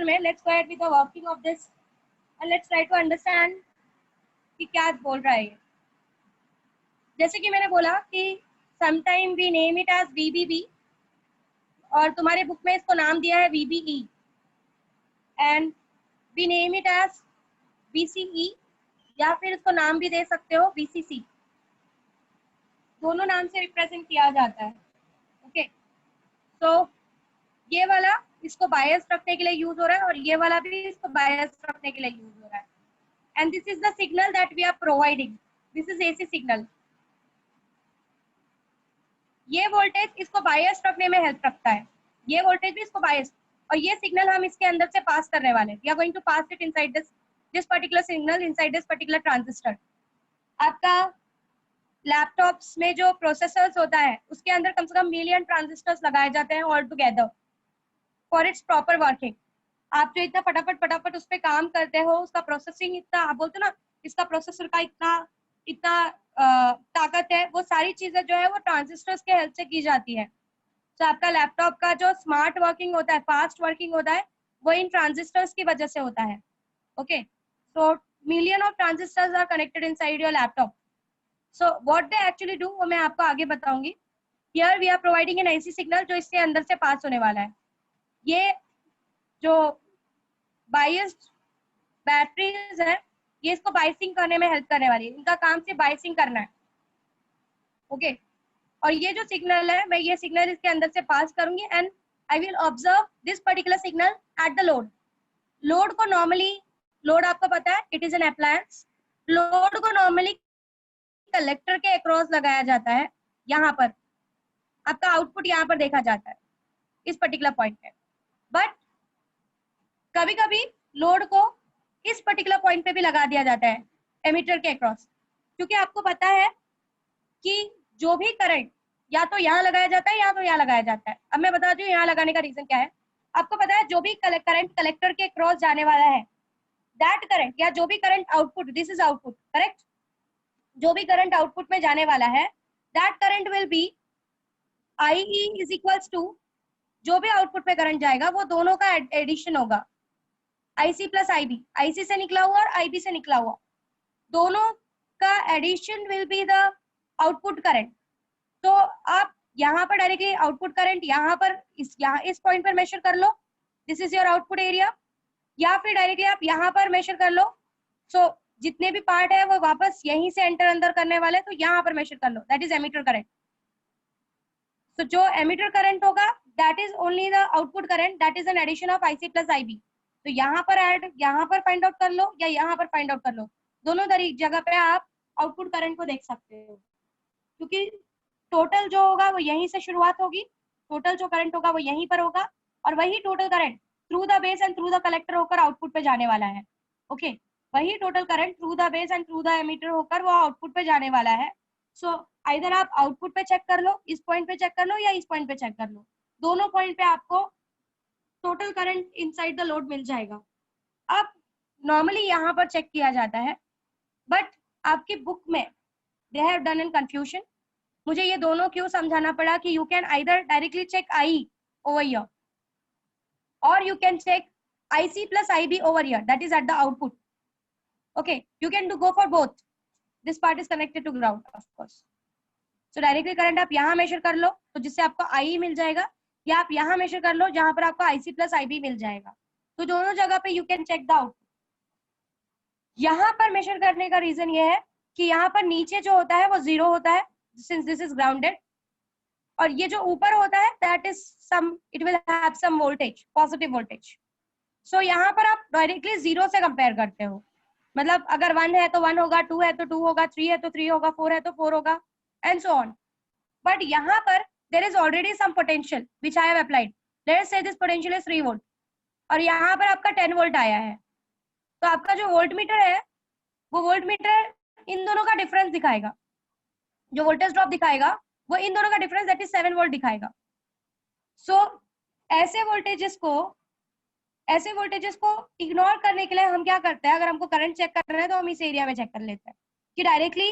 S1: में let's go ahead with the working of this and let's try to understand कि क्या बोल रहा है ये. जैसे कि मैंने बोला कि sometime we name it as VBB और तुम्हारे बुक में इसको नाम दिया है VBE and we name it as VCE या फिर इसको नाम भी दे सकते हो VCC. दोनों नाम से रिप्रेजेंट किया जाता है. ओके, तो ये वाला इसको बायस रखने के लिए यूज हो रहा है और ये वाला भी इसको बायस रखने के लिए यूज हो रहा है. And this is the signal that we are providing. This is AC signal. ये वोल्टेज इसको बायस रखने में हेल्प रखता है, ये वोल्टेज भी इसको बायस, और ये सिग्नल हम इसके अंदर से पास करने वाले हैं. We are going to pass it inside this particular signal inside this particular transistor. आपका लैपटॉप्स में जो प्रोसेसर्स होता है उसके अंदर कम से कम मिलियन ट्रांजिस्टर्स लगाए जाते हैं all together for its proper working. आप जो इतना फटाफट उस पर काम करते हो, उसका प्रोसेसिंग इतना, आप बोलते ना इसका प्रोसेसर का इतना ताकत है, वो सारी चीजें जो है वो ट्रांजिस्टर्स के हेल्प से की जाती है. तो आपका लैपटॉप का जो स्मार्ट वर्किंग होता है, फास्ट वर्किंग होता है, वो इन ट्रांजिस्टर्स की वजह से होता है. Okay, so million of transistors are connected inside your laptop. So what they actually do वो मैं आपको आगे बताऊंगी. Here we are providing an AC signal जो इसके अंदर से पास होने वाला है. ये जो biased बैटरीज है ये इसको बाइसिंग करने में हेल्प करने वाली है. इनका काम सिर्फ बाइसिंग करना है. ओके, और ये जो सिग्नल है, मैं ये सिग्नल इसके अंदर से पास करूंगी and I will observe this particular signal at the load. Load को नॉर्मली, लोड आपको पता है it is an appliance. Load को नॉर्मली कलेक्टर के अक्रॉस लगाया जाता है. यहाँ पर आपका आउटपुट यहाँ पर देखा जाता है इस पर्टिकुलर पॉइंट पे. बट कभी कभी लोड को इस पर्टिकुलर पॉइंट पे भी लगा दिया जाता है एमिटर के अक्रॉस, क्योंकि आपको पता है कि जो भी करंट या तो यहाँ लगाया जाता है या तो यहाँ लगाया जाता है. अब मैं बता दूं यहाँ लगाने का रीजन क्या है. आपको पता है जो भी करंट कलेक्टर के अक्रॉस जाने वाला है, दैट करंट या जो भी current output, this is output, correct, जो भी करंट आउटपुट में जाने वाला है, that current will be IE is equals to, जो भी आउटपुट पे करंट जाएगा वो दोनों का एडिशन होगा, IC प्लस IB. IC से निकला हुआ और IB से निकला हुआ, दोनों का addition will be the output current. तो आप यहाँ पर डायरेक्टली आउटपुट करंट यहाँ पर इस पॉइंट पर मेजर कर लो, this is your output area, या फिर डायरेक्टली आप यहाँ पर मेजर कर लो. सो जितने भी पार्ट है वो वापस यहीं से एंटर अंदर करने वाले, तो यहाँ पर मेजर कर लो, दैट इज एमिटर करंट. सो जो एमिटर करंट होगा that is only the output current, that is an addition of IC plus IB. तो यहाँ पर ऐड, यहाँ पर फाइंड आउट कर लो या यहाँ पर फाइंड आउट कर लो, दोनों जगह पे आप आउटपुट करंट को देख सकते हो, क्योंकि टोटल जो होगा वो यहीं से शुरुआत होगी, टोटल जो करंट होगा वो यहीं पर होगा और वही total current through the base and through the collector होकर आउटपुट पे जाने वाला है. ओके, वही total current through the base and through the emitter होकर वो आउटपुट पे जाने वाला है. सो आइदर आप आउटपुट पे चेक कर लो, इस पॉइंट पे चेक कर लो या इस पॉइंट पे चेक कर लो, दोनों पॉइंट पे आपको total current inside the load मिल जाएगा. अब नॉर्मली यहाँ पर चेक किया जाता है, बट आपकी बुक में they have done in confusion. मुझे ये दोनों क्यों समझाना पड़ा कि you can either directly check IE over here or you can check IC plus IB over here, that is at the output. Okay, you can go for both. This part is connected to ground, of course. So directly current आप यहाँ major कर लो तो जिससे आपको आई मिल जाएगा, या आप यहाँ मेजर कर लो जहां पर आपको IC प्लस IB मिल जाएगा। तो दोनों जगह पे you can check the output. यहाँ पर मेजर करने का रीजन ये है कि यहाँ पर नीचे जो होता है वो 0 होता है सिंस दिस इज ग्राउंडेड, और ये जो ऊपर होता है that is some, it will have some voltage, positive voltage. So यहाँ पर आप डायरेक्टली 0 से कंपेयर करते हो, मतलब अगर 1 है तो 1 होगा, 2 है तो 2 होगा, 3 है तो 3 होगा, 4 है तो 4 होगा, एंड सो ऑन। बट यहाँ पर there is already some potential which I have applied. Let us say this potential is 3 volt और यहाँ पर आपका 10 volt आया है, तो आपका जो वोल्ट मीटर है वो वोल्ट मीटर इन दोनों का डिफरेंस दिखाएगा, जो वोल्टेज ड्रॉप दिखाएगा वो इन दोनों का डिफरेंस दैट इज 7 वोल्ट दिखाएगा। सो ऐसे वोल्टेजेस को इग्नोर करने के लिए हम क्या करते हैं, अगर हमको करंट चेक करना है तो हम इस एरिया में चेक कर लेते हैं कि डायरेक्टली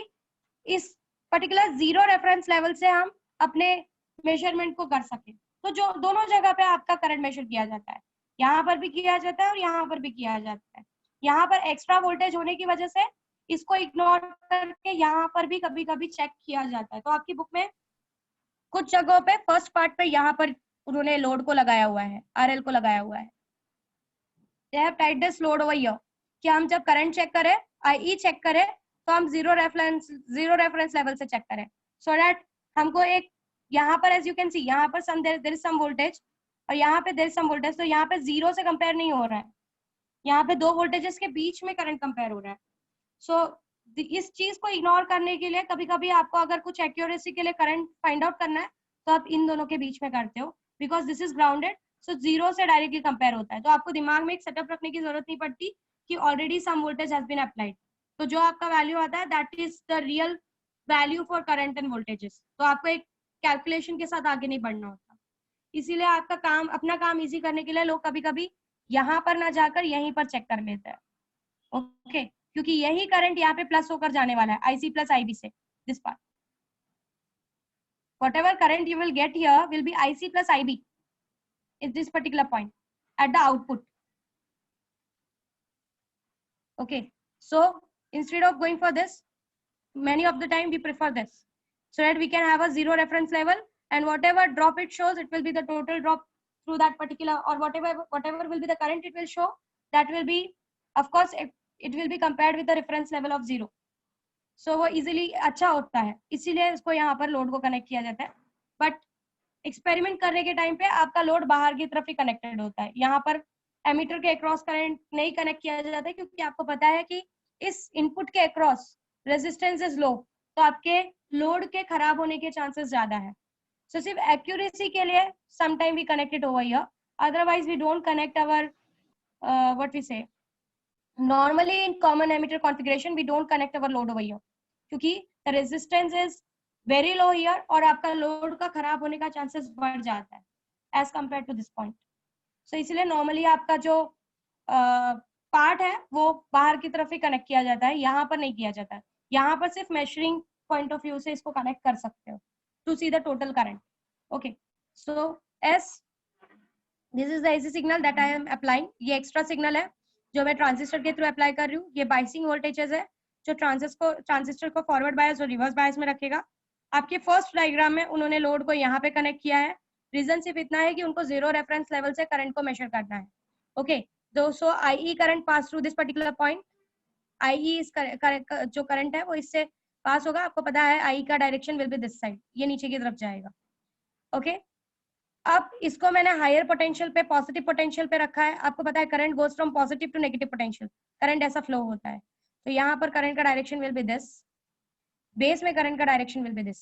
S1: इस पर्टिकुलर 0 रेफरेंस लेवल से हम अपने मेजरमेंट को कर सके। तो जो दोनों जगह पे आपका करंट मेजर किया जाता है, यहाँ पर भी किया जाता है और यहाँ पर भी किया जाता है। यहाँ पर एक्स्ट्रा वोल्टेज होने की वजह से इसको इग्नोर करके यहाँ पर भी कभी कभी चेक किया जाता है। तो आपकी बुक में कुछ जगहों पे फर्स्ट पार्ट पे यहाँ पर उन्होंने लोड को लगाया हुआ है, RL को लगाया हुआ है, they have tied this load over here कि हम जब करंट चेक करें, IE चेक करें तो हम 0 रेफरेंस लेवल से चेक करें, सो दैट हमको एक यहाँ पर एज यू कैन सी यहाँ पर देयर इज सम वोल्टेज और यहाँ पे देयर इज सम वोल्टेज, तो यहाँ पे 0 से कंपेयर नहीं हो रहा है, यहाँ पे दो वोल्टेजेस के बीच में करंट कंपेयर हो रहा है। सो इस चीज को इग्नोर करने के लिए कभी कभी आपको अगर कुछ एक्यूरेसी के लिए करंट फाइंड आउट करना है तो आप इन दोनों के बीच में करते हो, बिकॉज दिस इज ग्राउंडेड, सो 0 से डायरेक्टली कंपेयर होता है। तो आपको दिमाग में एक सेटअप रखने की जरूरत नहीं पड़ती कि already some voltage has been applied, तो जो आपका वैल्यू आता है that is the real value for current and voltages. तो आपको एक कैलकुलेशन के साथ आगे नहीं बढ़ना होता, इसीलिए आपका काम, अपना काम इजी करने के लिए लोग कभी कभी यहाँ पर ना जाकर यहीं पर चेक कर लेते हैं, ओके क्योंकि यही करंट यहाँ पे प्लस होकर जाने वाला है IC प्लस IB से, this part whatever current you will get here will be IC plus IB at this particular point at the output. Okay, so instead of going for this, many of the time we prefer this so that we can have a 0 reference level and whatever drop it shows, it will be the total drop through that particular, or whatever will be the current it will show, that will be, of course it will be compared with the reference level of 0. सो वो easily अच्छा होता है, इसीलिए इसको यहाँ पर load को connect किया जाता है। बट एक्सपेरिमेंट करने के टाइम पे आपका लोड बाहर की तरफ ही कनेक्टेड होता है, यहाँ पर एमीटर के अक्रॉस करंट नहीं कनेक्ट किया जाता है क्योंकि आपको पता है कि इस इनपुट के अक्रॉस रेजिस्टेंस इज लो, तो आपके लोड के खराब होने के चांसेस ज्यादा है। सो सिर्फ एक्यूरेसी के लिए sometime we connected over here, otherwise we don't connect our what we say normally in common emitter configuration we don't connect our load over here क्योंकि the resistance is very low here और आपका load का खराब होने का chances बढ़ जाता है as compared to this point. so इसलिए normally आपका जो पार्ट है वो बाहर की तरफ ही कनेक्ट किया जाता है, यहाँ पर नहीं किया जाता है। यहाँ पर सिर्फ मेजरिंग पॉइंट ऑफ व्यू से इसको कनेक्ट कर सकते हो to see the total current. Okay, so as this is the AC signal that I am applying, ये एक्स्ट्रा सिग्नल है जो मैं ट्रांजिस्टर के थ्रू अप्लाई कर रही हूँ। ये बाइसिंग वोल्टेजेस है जो ट्रांजिस्टर को फॉरवर्ड बायस और रिवर्स बायस में रखेगा। आपके फर्स्ट डायग्राम में उन्होंने लोड को यहाँ पे कनेक्ट किया है, रीजन सिर्फ इतना है कि उनको 0 रेफरेंस लेवल से करंट को मेजर करना है। Okay, so IE current pass through this particular point, IE इस जो करंट है वो इससे पास होगा। आपको पता है IE का direction will be this side, ये नीचे की तरफ जाएगा। ओके, अब इसको मैंने हायर पोटेंशियल पे, पॉजिटिव पोटेंशियल पे रखा है। आपको पता है current goes from positive to negative potential, current ऐसा फ्लो होता है। तो यहाँ पर करंट का direction will be this, base में करंट का डायरेक्शन विल बी दिस,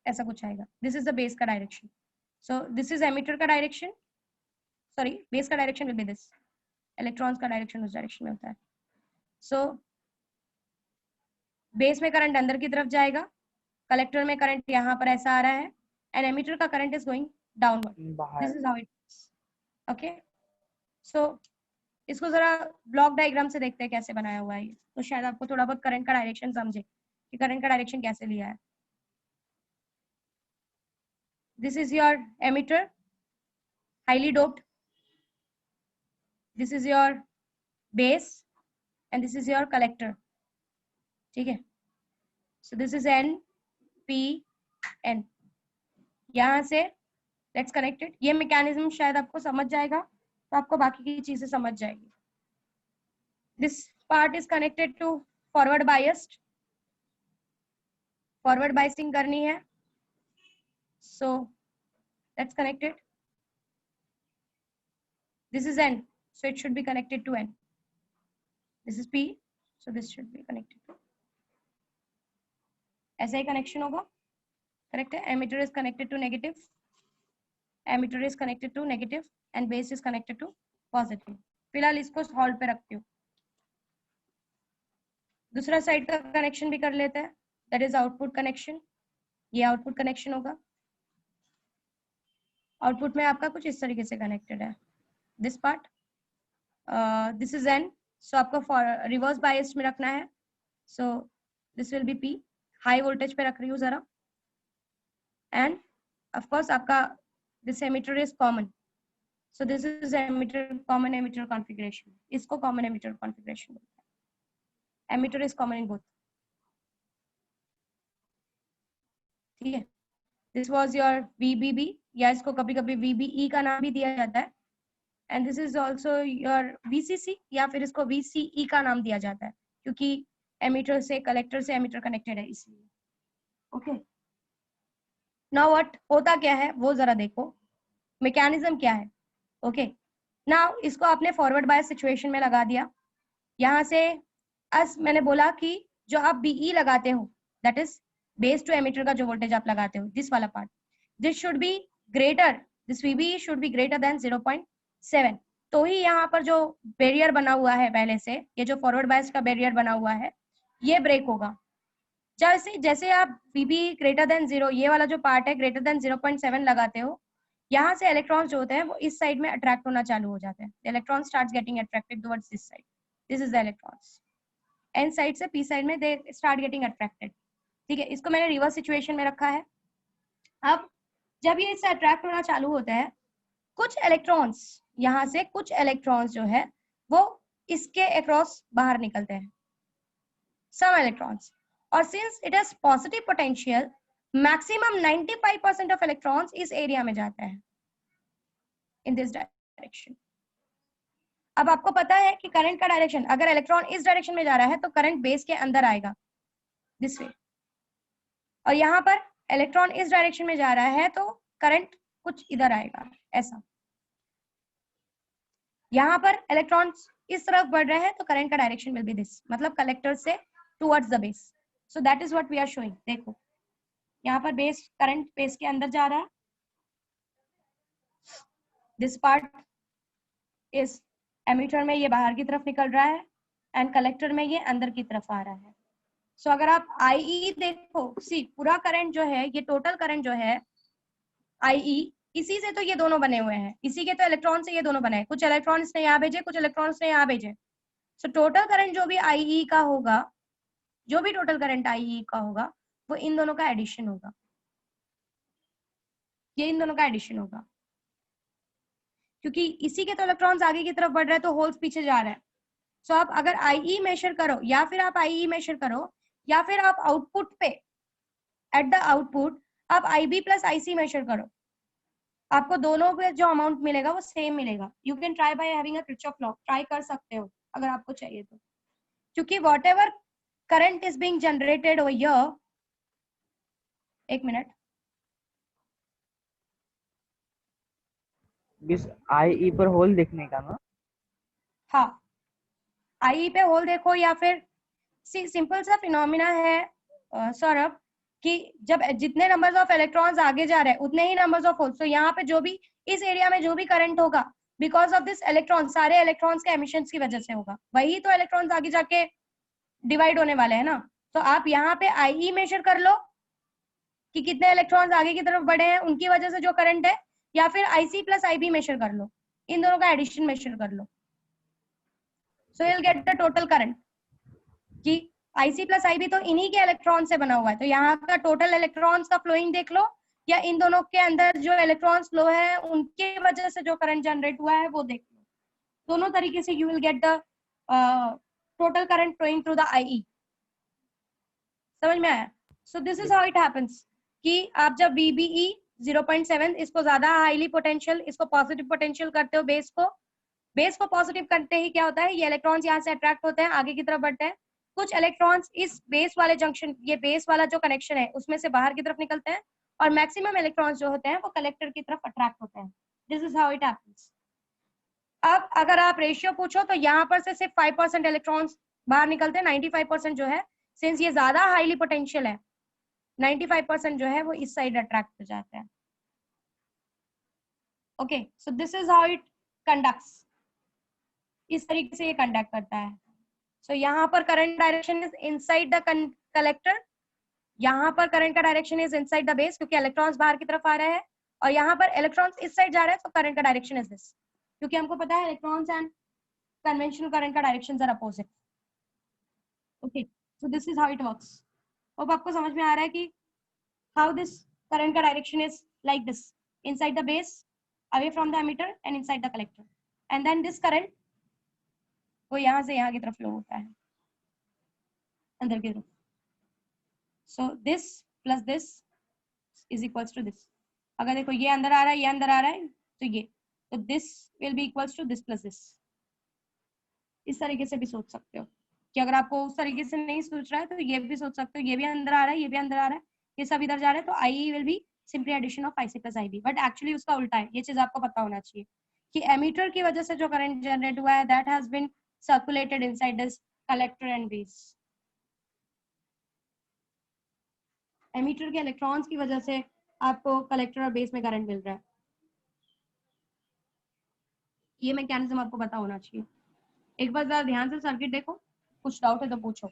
S1: ऐसा कुछ आएगा। दिस इज द बेस का direction, so this is ammeter का डायरेक्शन, सॉरी बेस का direction will be this, electrons का डायरेक्शन उस डायरेक्शन में होता है। सो बेस में करंट अंदर की तरफ जाएगा, कलेक्टर में करंट यहाँ पर ऐसा आ रहा है, and emitter का current is going downward. This is how it is. Okay, so इसको जरा ब्लॉक डायग्राम से देखते हैं कैसे बनाया हुआ है ये, तो शायद आपको थोड़ा बहुत करंट का डायरेक्शन समझे कि करंट का डायरेक्शन कैसे लिया है। This is your emitter, highly doped. This is your base and this is your collector. ठीक है, So this is N P N. यहाँ से let's connect it. ये मैकेनिज्म शायद आपको समझ जाएगा तो आपको बाकी की चीजें समझ जाएगी. This part is connected to forward biased. Forward biasing करनी है. So let's connect it. This is N, so it should be connected to N. This is P, so this should be connected to. ऐसा ही connection होगा. Correct है. Emitter is connected to negative. Emitter is connected to negative and base is connected to positive. फिलहाल इसको hold पे रखती हूँ. दूसरा side का कनेक्शन भी कर लेते हैं. That is output connection. ये output connection होगा. Output में आपका कुछ इस तरीके से connected है. This part, this is N, so आपको for reverse bias में रखना है. So this will be P. High voltage पे रख रही हूँ जरा. And of course आपका this emitter is common. So this is emitter, common emitter configuration. इसको common emitter configuration बोलते हैं. Emitter is common in both. ठीक है. This was your VBB, या इसको कभी-कभी VBE का नाम भी दिया जाता है. And this is also your VCC, या फिर इसको VCE का नाम दिया जाता है क्योंकि emitter से collector से emitter connected है इसलिए. Okay. Now what होता क्या है वो जरा देखो. Mechanism क्या है. Okay. Now इसको आपने forward bias situation में लगा दिया. यहाँ से as मैंने बोला कि जो आप BE लगाते हो, that is base to emitter का जो voltage आप लगाते हो, this वाला part, this should be greater, this VBE should be greater than 0.7. तो ही यहाँ पर जो बैरियर बना हुआ है पहले से, ये जो फॉरवर्ड बायस का बैरियर बना हुआ है, ये ब्रेक होगा. जैसे आप VB ग्रेटर देन 0, ये वाला जो पार्ट है ग्रेटर देन 0.7 लगाते हो, यहाँ से इलेक्ट्रॉन्स जो होते हैं वो इस साइड में अट्रैक्ट होना चालू हो जाते हैं. Electron starts getting attracted towards this side. This is the electrons. N side से पी साइड में दे स्टार्ट गेटिंग अट्रैक्टेड. ठीक है. इसको मैंने रिवर्स सिचुएशन में रखा है. अब जब ये इससे अट्रैक्ट होना चालू होता है, कुछ इलेक्ट्रॉन्स यहाँ से कुछ इलेक्ट्रॉन्स जो है वो इसके अक्रॉस बाहर निकलते हैं, सम इलेक्ट्रॉन्स. और since it has positive potential, maximum 95% of electrons इस एरिया में जाता है इन दिस डायरेक्शन. अब आपको पता है कि करंट का डायरेक्शन, अगर इलेक्ट्रॉन इस डायरेक्शन में जा रहा है तो करंट बेस के अंदर आएगा दिस वे, और यहाँ पर इलेक्ट्रॉन इस डायरेक्शन में जा रहा है तो करंट कुछ इधर आएगा ऐसा. यहाँ पर इलेक्ट्रॉन्स इस तरफ बढ़ रहे हैं तो करंट का डायरेक्शन विल बी दिस, मतलब कलेक्टर से towards the base. So that is what we are showing. देखो यहाँ पर बेस, करंट बेस के अंदर जा रहा है. दिस पार्ट इज एमिटर में ये बाहर की तरफ निकल रहा है एंड कलेक्टर में ये अंदर की तरफ आ रहा है. सो अगर आप IE देखो, सी पूरा करंट जो है, ये टोटल करंट जो है IE, इसी से तो ये दोनों बने हुए हैं. इसी के तो इलेक्ट्रॉन से ये दोनों बने हैं. कुछ इलेक्ट्रॉन्स ने यहाँ भेजे, कुछ इलेक्ट्रॉन्स ने यहाँ भेजे. सो टोटल करंट जो भी IE का होगा, जो भी टोटल करंट IE का होगा, वो इन दोनों का एडिशन होगा. ये इन दोनों का एडिशन होगा क्योंकि इसी के तो इलेक्ट्रॉन्स आगे की तरफ बढ़ रहे हैं तो होल्स पीछे जा रहे हैं. सो आप अगर IE मेजर करो, या फिर आप IE मेजर करो, या फिर आप आउटपुट पे एट द आउटपुट आप IB प्लस IC मेजर करो, आपको दोनों पे जो अमाउंट मिलेगा वो सेम मिलेगा. You can try by having a Kirchhoff law. Try कर सकते हो अगर आपको चाहिए तो, क्योंकि what ever current is being generated over here. एक मिनट.
S2: इस IE पर होल देखने का ना.
S1: हाँ, IE पे होल देखो, या फिर सिंपल सा फिनोमिना है सौरभ कि जब जितने नंबर्स ऑफ इलेक्ट्रॉन्स आगे जा रहे हैं उतने ही नंबर्स ऑफ होल्स. तो यहाँ पे जो भी इस एरिया में जो भी करंट होगा, बिकॉज ऑफ दिस इलेक्ट्रॉन, सारे इलेक्ट्रॉन्स के एमिशंस की वजह से होगा. वही तो इलेक्ट्रॉन्स आगे जाके डिवाइड होने वाले हैं ना. तो आप यहाँ पे IE मेजर कर लो कि कितने इलेक्ट्रॉन्स आगे की तरफ बढ़े हैं, उनकी वजह से जो करंट है, या फिर IC प्लस IB मेजर कर लो, इन दोनों का एडिशन मेजर कर लो. So you will get the total current कि IC प्लस IB तो इन्हीं के इलेक्ट्रॉन से बना हुआ है. तो यहाँ का टोटल इलेक्ट्रॉन्स का फ्लोइंग देख लो, या इन दोनों के अंदर जो इलेक्ट्रॉन्स फ्लो है उनके वजह से जो करंट जनरेट हुआ है वो देख लो. दोनों तरीके से you will get the total current flowing through the IE. समझ में आया? So this is how it happens कि आप जब VBE 0.7 इसको ज्यादा हाईली पोटेंशियल, इसको पॉजिटिव पोटेंशियल करते हो, बेस को पॉजिटिव करते ही क्या होता है, ये इलेक्ट्रॉन्स यहाँ से अट्रैक्ट होते हैं, आगे की तरफ बढ़ते हैं, कुछ इलेक्ट्रॉन्स इस बेस वाले जंक्शन, ये बेस वाला जो कनेक्शन है उसमें से बाहर की तरफ निकलते हैं, और मैक्सिमम इलेक्ट्रॉन्स जो होते हैं वो कलेक्टर की तरफ अट्रैक्ट होते हैं। This is how it happens. अब अगर आप रेशियो पूछो तो यहाँ पर से सिर्फ 5% इलेक्ट्रॉन्स बाहर निकलते हैं, 95% जो है, सिंस ये ज्यादा हाईली पोटेंशियल है, 95% जो है वो इस साइड अट्रैक्ट हो जाते हैं। Okay, so this is how it conducts, इस तरीके से ये कंडक्ट करता है। सो यहाँ पर current direction is inside the collector, यहाँ पर करंट का direction is inside the base क्योंकि इलेक्ट्रॉन्स बाहर की तरफ आ रहे हैं, और यहाँ पर इलेक्ट्रॉन्स इस साइड जा रहे हैं, तो करंट का डायरेक्शन इज दिस, क्योंकि हमको पता है इलेक्ट्रॉन्स एंड कन्वेंशनल करंट का directions are opposite. Okay, so this is how it works. अब आपको समझ में आ रहा है कि हाउ दिस करंट का direction is like this, inside the base, away from the emitter and inside the collector, and then this current वो यहाँ से यहाँ की तरफ फ्लो होता है, अंदर की तरफ। So this plus this is equals to this. अगर देखो ये अंदर आ रहा है, ये अंदर आ रहा है, तो ये, तो this will be equals to this plus this. इस तरीके से भी सोच सकते हो कि अगर आपको उस तरीके से नहीं सोच रहा है तो ये भी सोच सकते हो, ये भी अंदर आ रहा है, ये भी अंदर आ रहा है, ये सब इधर जा रहा है, तो IE will be simply addition of IC plus IB, but actually उसका उल्टा है। ये चीज आपको पता होना चाहिए कि एमीटर की वजह से जो करंट जनरेट हुआ है that has been circulated inside this collector and base. Emitter के इलेक्ट्रॉन्स की वजह से आपको कलेक्टर और बेस में करंट मिल रहा है। ये मैकेनिज्म आपको पता होना चाहिए। एक बार जरा ध्यान से सर्किट देखो, कुछ डाउट है तो पूछो,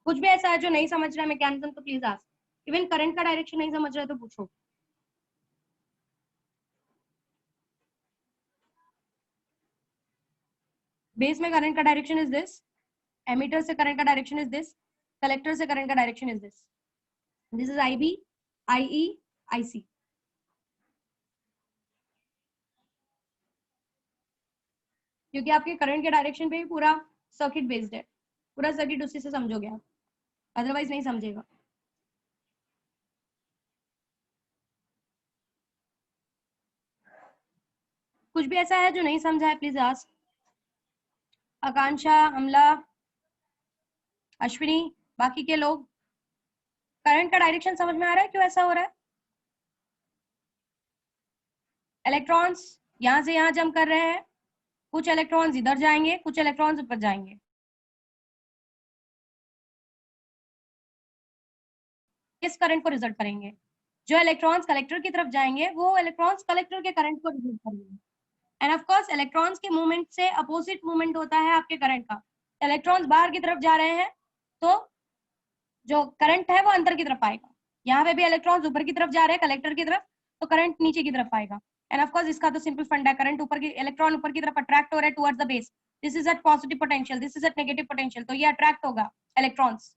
S1: कुछ भी ऐसा है जो नहीं समझ रहा है मैकेनिज्म तो प्लीज आस्क, इवन करंट का डायरेक्शन नहीं समझ रहा है तो पूछो। बेस में करंट का डायरेक्शन इज दिस, एमीटर से करंट का डायरेक्शन इज दिस, कलेक्टर से करंट का direction is this, this is IB, IE, IC। क्योंकि आपके करंट के डायरेक्शन पे ही पूरा सर्किट बेस्ड है, पूरा सर्किट उसी से समझोगे आप, अदरवाइज नहीं समझेगा। कुछ भी ऐसा है जो नहीं समझा है प्लीज आस्क। आकांक्षा, अमला, अश्विनी, बाकी के लोग, करंट का डायरेक्शन समझ में आ रहा है क्यों ऐसा हो रहा है? इलेक्ट्रॉन्स यहां से यहां जंप कर रहे हैं, कुछ इलेक्ट्रॉन्स इधर जाएंगे, कुछ इलेक्ट्रॉन्स ऊपर जाएंगे। किस करंट को रिजल्ट करेंगे? जो इलेक्ट्रॉन्स कलेक्टर की तरफ जाएंगे वो इलेक्ट्रॉन्स कलेक्टर के करंट को रिजल्ट करेंगे। एंड ऑफ कोर्स इलेक्ट्रॉन्स के मूवमेंट से अपोजिट मूवमेंट होता है आपके करंट का। इलेक्ट्रॉन्स बाहर की तरफ जा रहे हैं तो जो करंट है वो अंदर की तरफ आएगा। यहाँ पे भी इलेक्ट्रॉन्स ऊपर की तरफ जा रहे हैं कलेक्टर की तरफ, तो करंट नीचे की तरफ आएगा। एंड ऑफ कोर्स इसका तो सिंपल फंडा है, करंट ऊपर की, इलेक्ट्रॉन ऊपर की तरफ अट्रैक्ट हो रहा है towards the base, this is at positive potential, this is at negative potential, तो ये अट्रैक्ट होगा इलेक्ट्रॉन्स।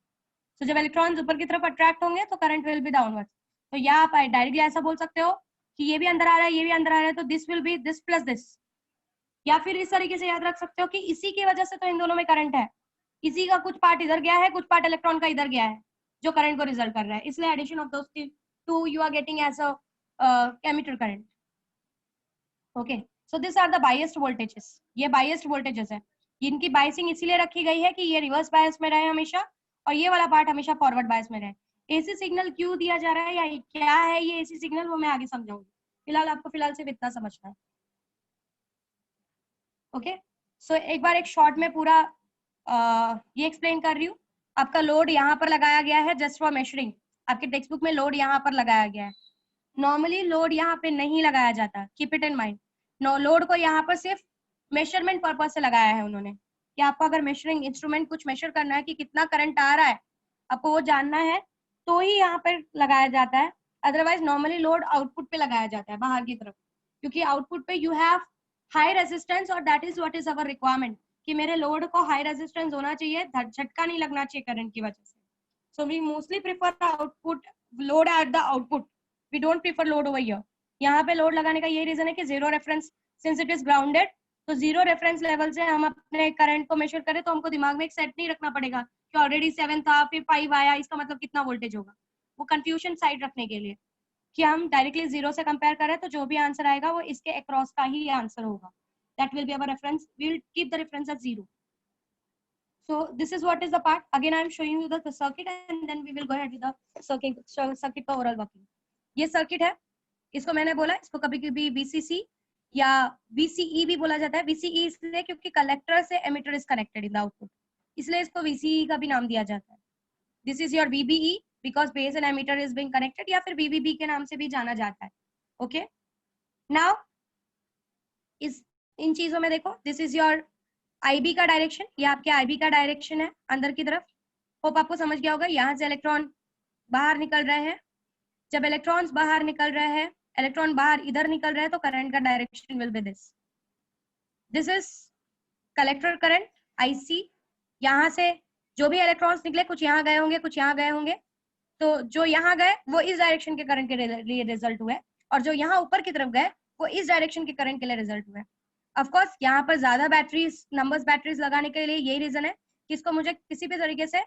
S1: तो जब इलेक्ट्रॉन्स ऊपर की तरफ अट्रैक्ट होंगे तो करंट विल बी डाउनवर्ड। तो यहाँ आप डायरेक्टली ऐसा बोल सकते हो कि ये भी अंदर आ रहा है, ये भी अंदर आ रहा है, तो this will be this plus this. या फिर इस तरीके से याद रख सकते हो कि इसी की वजह से तो इन दोनों में करंट है, इसी का कुछ पार्ट इधर गया है, कुछ पार्ट इलेक्ट्रॉन का इधर गया है, जो करंट को रिजल्ट कर रहा है, इसलिए addition of those two you are getting as a emitter current. Okay, so this are the biased voltages, ये बायस्ड वोल्टेजेस है, इनकी बायसिंग इसीलिए रखी गई है कि ये रिवर्स बायस में रहे हमेशा और ये वाला पार्ट हमेशा फॉरवर्ड बायस में रहे। एसी सिग्नल क्यों दिया जा रहा है या क्या है ये एसी सिग्नल, वो मैं आगे समझाऊंगी, फिलहाल आपको फिलहाल सिर्फ इतना समझना है। ओके, सो एक बार एक शॉर्ट में पूरा ये एक्सप्लेन कर रही हूँ। आपका लोड यहाँ पर लगाया गया है जस्ट फॉर मेजरिंग, आपके टेक्स्ट बुक में लोड यहाँ पर लगाया गया है। नॉर्मली लोड यहाँ पे नहीं लगाया जाता, keep it in mind. Load को यहाँ पर सिर्फ मेजरमेंट पर्पज से लगाया है उन्होंने, कि आपको अगर मेजरिंग इंस्ट्रूमेंट कुछ मेजर करना है कि कितना करंट आ रहा है, आपको वो जानना है तो ही यहाँ पर लगाया जाता है। अदरवाइज नॉर्मली लोड आउटपुट पे लगाया जाता है बाहर की तरफ, क्योंकि आउटपुट पे यू हैव हाई रेजिस्टेंस और that is what is our requirement, कि मेरे लोड को हाई रेजिस्टेंस होना चाहिए, झटका नहीं लगना चाहिए करंट की वजह से। So we mostly prefer output load at the output, we don't prefer load over here. यहाँ पे लोड लगाने का यही रीजन है कि zero reference, since it is grounded, तो जीरो रेफरेंस लेवल से हम अपने करंट को मेजर करें तो हमको दिमाग में एक सेट नहीं रखना पड़ेगा कि कि ऑलरेडी 7 था फिर 5 आया, इसका मतलब कितना वोल्टेज होगा, वो कंफ्यूजन साइड रखने के लिए कि हम डायरेक्टली 0 से कंपेयर करें तो जो भी आंसर आएगा वो इसके अक्रॉस का ही आंसर होगा. That will be our reference. We will keep the reference as 0. So this is what is the part. Again, I am showing you the circuit and then we will go ahead with the circuit का oral working. ये circuit है, इसको मैंने बोला, इसको कभी कभी VCC या VCE भी बोला जाता है. VCE इसलिए क्योंकि कलेक्टर से emitter is connected in the output, इसलिए इसको VCE का भी नाम दिया जाता है. This is your VBE because base and emitter is being connected, या फिर VBB के नाम से भी जाना जाता है. ओके, नाउ इस इन चीजों में देखो, दिस इज योर IB का डायरेक्शन, ये आपके IB का डायरेक्शन है अंदर की तरफ. होप आपको समझ गया होगा. यहाँ से इलेक्ट्रॉन बाहर निकल रहे हैं, जब इलेक्ट्रॉन्स बाहर निकल रहे हैं, इलेक्ट्रॉन बाहर इधर निकल रहे हैं, तो करंट का direction will be this. This is collector current IC. यहाँ से जो भी इलेक्ट्रॉन्स निकले, कुछ यहाँ गए होंगे, कुछ यहाँ गए होंगे, तो जो यहाँ गए वो इस डायरेक्शन के करंट के लिए रिजल्ट हुए, और जो यहाँ ऊपर की तरफ गए वो इस डायरेक्शन के करंट के लिए रिजल्ट हुए. ऑफ कोर्स यहाँ पर ज्यादा बैटरीज, नंबर्स बैटरीज लगाने के लिए यही रीजन है कि इसको मुझे किसी भी तरीके से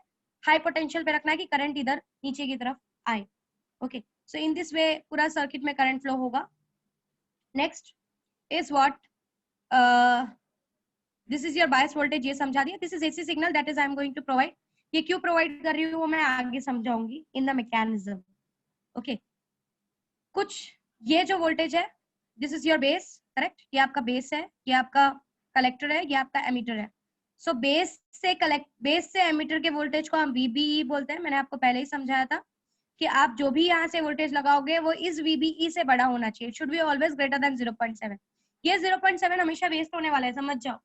S1: हाई पोटेंशियल पे रखना है कि करंट इधर नीचे की तरफ आए. Okay, so in this way पूरा सर्किट में करंट फ्लो होगा. Next is what, this is your bias voltage, ये समझा दिया. This is AC signal that is I am going to provide. ये क्यों प्रोवाइड कर रही हूँ वो मैं आगे समझाऊंगी इन द मैकेनिज्म. ओके, कुछ ये जो वोल्टेज है, this is your base, correct. ये आपका बेस है, ये आपका कलेक्टर है, ये आपका एमीटर है. सो बेस से एमीटर के वोल्टेज को हम VBE बोलते हैं. मैंने आपको पहले ही समझाया था कि आप जो भी यहाँ से वोल्टेज लगाओगे वो इस VBE से बड़ा होना चाहिए. Should be always greater than 0.7. ये 0.7 हमेशा वेस्ट होने वाला है, समझ जाओ.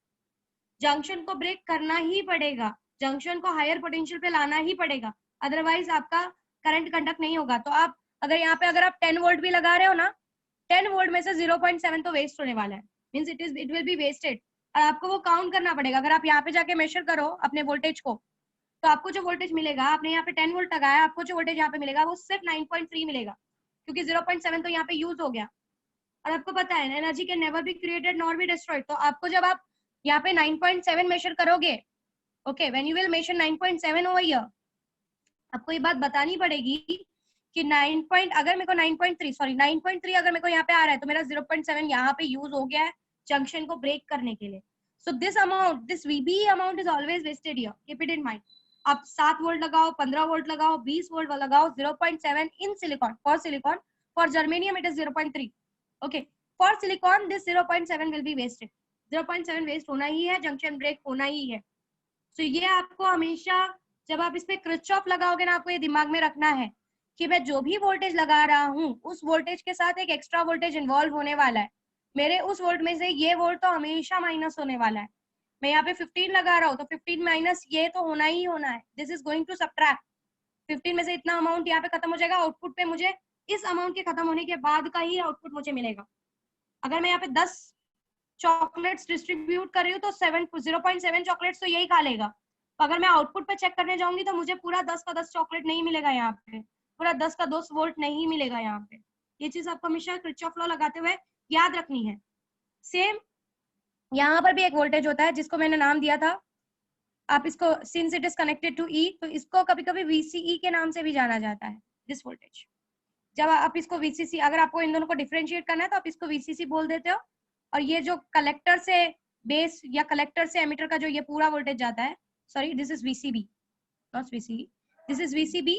S1: जंक्शन को ब्रेक करना ही पड़ेगा, जंक्शन को हायर पोटेंशियल पे लाना ही पड़ेगा, अदरवाइज आपका करंट कंडक्ट नहीं होगा. तो आप अगर यहाँ पे अगर आप 10 वोल्ट भी लगा रहे हो ना, 10 वोल्ट में से 0.7 तो वेस्ट होने वाला है, means it will be wasted. और आपको वो काउंट करना पड़ेगा. अगर आप यहाँ पे जाके मेजर करो अपने वोल्टेज को, तो आपको जो वोल्टेज मिलेगा, आपने यहाँ पे 10 वोल्ट लगाया, आपको जो वोल्टेज यहाँ पे मिलेगा वो सिर्फ 9.3 मिलेगा, क्योंकि 0.7 तो यहाँ पे यूज हो गया. और आपको पता है energy can never be created nor be destroyed. तो आपको जब आप यहाँ पे 9.7 मेजर करोगे, okay, when you will measure 9.7 over here, आपको ये बात बतानी पड़ेगी कि 9 अगर मेरे को 9.3 अगर मेरे को यहाँ पे आ रहा है, तो मेरा 0.7 यहाँ पे यूज हो गया है जंक्शन को ब्रेक करने के लिए. So this amount, this VBE amount is always wasted here, keep it in mind. आप 7 वोल्ट लगाओ, 15 वोल्ट लगाओ, 20 वोल्ट लगाओ, 0.7 in silicon. For germanium it is 0.3. Okay, for silicon this 0.7 will be wasted. 0.7 waste होना ही है, junction break होना ही है. सो ये आपको हमेशा जब आप इस पे किरचॉफ लगाओगे ना, आपको ये दिमाग में रखना है कि मैं जो भी वोल्टेज लगा रहा हूँ उस वोल्टेज के साथ एक एक्स्ट्रा वोल्टेज इन्वॉल्व होने वाला है. मेरे उस वोल्ट में से ये वोल्ट तो हमेशा माइनस होने वाला है. मैं यहाँ पे 15 लगा रहा हूँ तो 15 माइनस ये तो होना ही होना है. This is going to subtract. 15 में से इतना अमाउंट यहाँ पे खत्म हो जाएगा. आउटपुट पे मुझे इस अमाउंट के खत्म होने के बाद का ही आउटपुट मुझे मिलेगा. अगर मैं यहाँ पे 10 चॉकलेट्स डिस्ट्रीब्यूट कर रही हूँ तो 0.7 चॉकलेट्स तो यही खा लेगा. तो अगर मैं आउटपुट पे चेक करने जाऊंगी तो मुझे पूरा 10 का 10 चॉकलेट नहीं मिलेगा, यहाँ पे पूरा 10 का 10 वोल्ट नहीं मिलेगा यहाँ पे. ये चीज आपको हमेशा किरचॉफ लॉ लगाते हुए याद रखनी है. सेम यहाँ पर भी एक वोल्टेज होता है जिसको मैंने नाम दिया था, आप इसको since it is connected to E, तो इसको कभी कभी VCE के नाम से भी जाना जाता है. दिस वोल्टेज, जब आप इसको VCC, अगर आपको इन दोनों को डिफरेंशिएट करना है तो आप इसको VCC बोल देते हो. और ये जो कलेक्टर से बेस या कलेक्टर से एमीटर का जो ये पूरा वोल्टेज जाता है, sorry this is VCB, not VCE, this is VCB.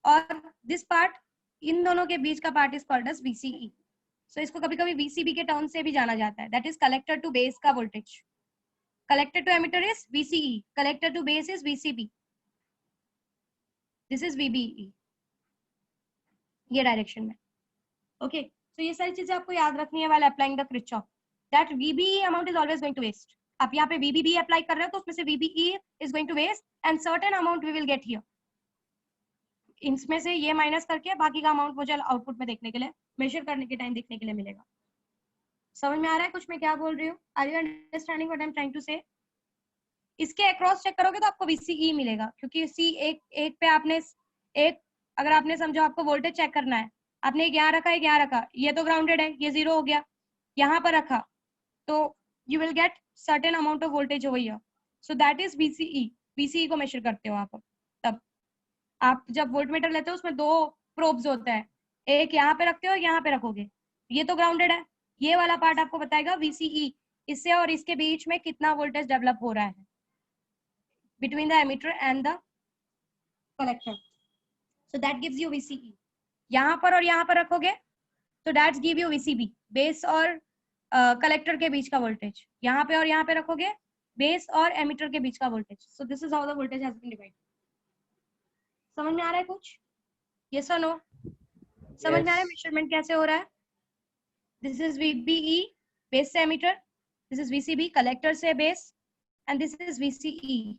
S1: और दिस पार्ट, इन दोनों के बीच का part is called as VCE. सो इसको कभी कभी VCB के टर्म से भी जाना जाता है. That is collector to base का voltage. Collector to emitter is VCE, collector to base is VCB. This is VBE, ये डायरेक्शन में. ओके, सो ये सारी चीजें आपको याद रखनी है while applying the Kirchhoff. That VBE amount is always going to waste. आप यहाँ पे VBB अप्लाई कर रहे हो तो उसमें से VBE is going to waste and certain amount we will get here. इसमें से ये माइनस करके बाकी का अमाउंट मुझे आउटपुट में देखने के लिए, मेजर करने के टाइम देखने के लिए मिलेगा. समझ में आ रहा है कुछ मैं क्या बोल रही हूँ? Are you understanding what I'm trying to say? इसके अक्रॉस चेक करोगे तो आपको VCE मिलेगा, क्योंकि C एक पे आपने एक, अगर आपने समझो आपको वोल्टेज चेक करना है, आपने एक यहाँ रखा, एक यहाँ रखा, ये तो ग्राउंडेड है, ये 0 हो गया, यहाँ पर रखा, तो you will get certain amount of voltage over here. So that is VCE. VCE को मेजर करते हो आप। तब आप जब वोल्टमीटर लेते हो उसमें 2 प्रोब्स होता है, एक यहाँ पे रखते हो, यहाँ पे रखोगे, ये तो ग्राउंडेड है, ये वाला पार्ट आपको बताएगा VCE, इससे और इसके बीच में कितना वोल्टेज डेवलप हो रहा है between the emitter and the collector, so that gives you VCE। यहाँ पर और यहाँ पर रखोगे तो that's give you VCB, base और कलेक्टर के बीच का वोल्टेज। यहाँ पे और यहाँ पे रखोगे बेस और एमीटर के बीच का voltage. So this is how the voltage has been divided. समझ में आ रहा है कुछ? यस और नो? समझ में आ रहा है मेजरमेंट कैसे हो रहा है? दिस इज VBE, बेस से emitter, this is VCB, collector से base, and this is VCE।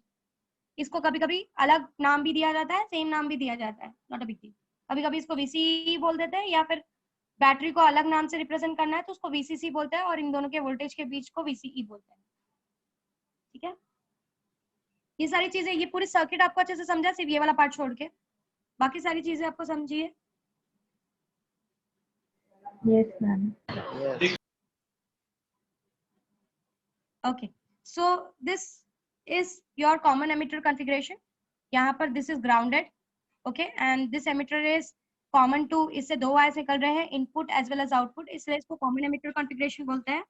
S1: इसको कभी कभी अलग नाम भी दिया जाता है, सेम नाम भी दिया जाता है, नॉट अ बिग डील। कभी कभी इसको VCE बोल देते हैं, या फिर बैटरी को अलग नाम से रिप्रेजेंट करना है तो उसको VCC बोलते हैं, और इन दोनों के वोल्टेज के बीच को VCE बोलते हैं। ठीक है, ये सारी चीजें, ये पूरी सर्किट आपको अच्छे से समझा, सिर्फ ये वाला पार्ट छोड़ के बाकी सारी चीजें आपको समझिए।
S2: Yes ma'am.
S1: Okay, so this is your common emitter configuration. यहाँ पर this is grounded, okay, and this emitter is common to, इससे 2 वायर्स निकल रहे हैं, input as well as output, इसलिए इसको कॉमन एमिटर कॉन्फ़िगरेशन बोलते हैं।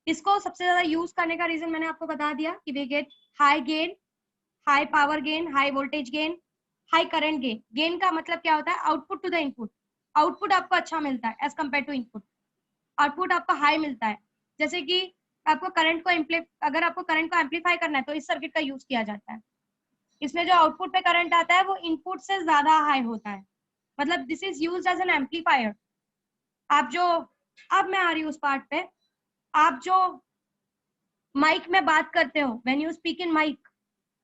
S1: इसको सबसे ज्यादा यूज करने का रीजन मैंने आपको बता दिया कि we get high gain, high power gain, high voltage gain, high current gain. Gain का मतलब क्या होता है? Output to the input. Output आपको अच्छा मिलता है as compare to input, output आपको हाई मिलता है। जैसे कि आपको करंट को अगर आपको करंट को एम्पलीफाई करना है तो इस सर्किट का यूज किया जाता है। इसमें जो आउटपुट पे करंट आता है वो इनपुट से ज्यादा हाई होता है, मतलब this is used as an amplifier. आप जो, अब मैं आ रही हूँ उस पार्ट पे, आप जो माइक में बात करते हो, when you speak in mic,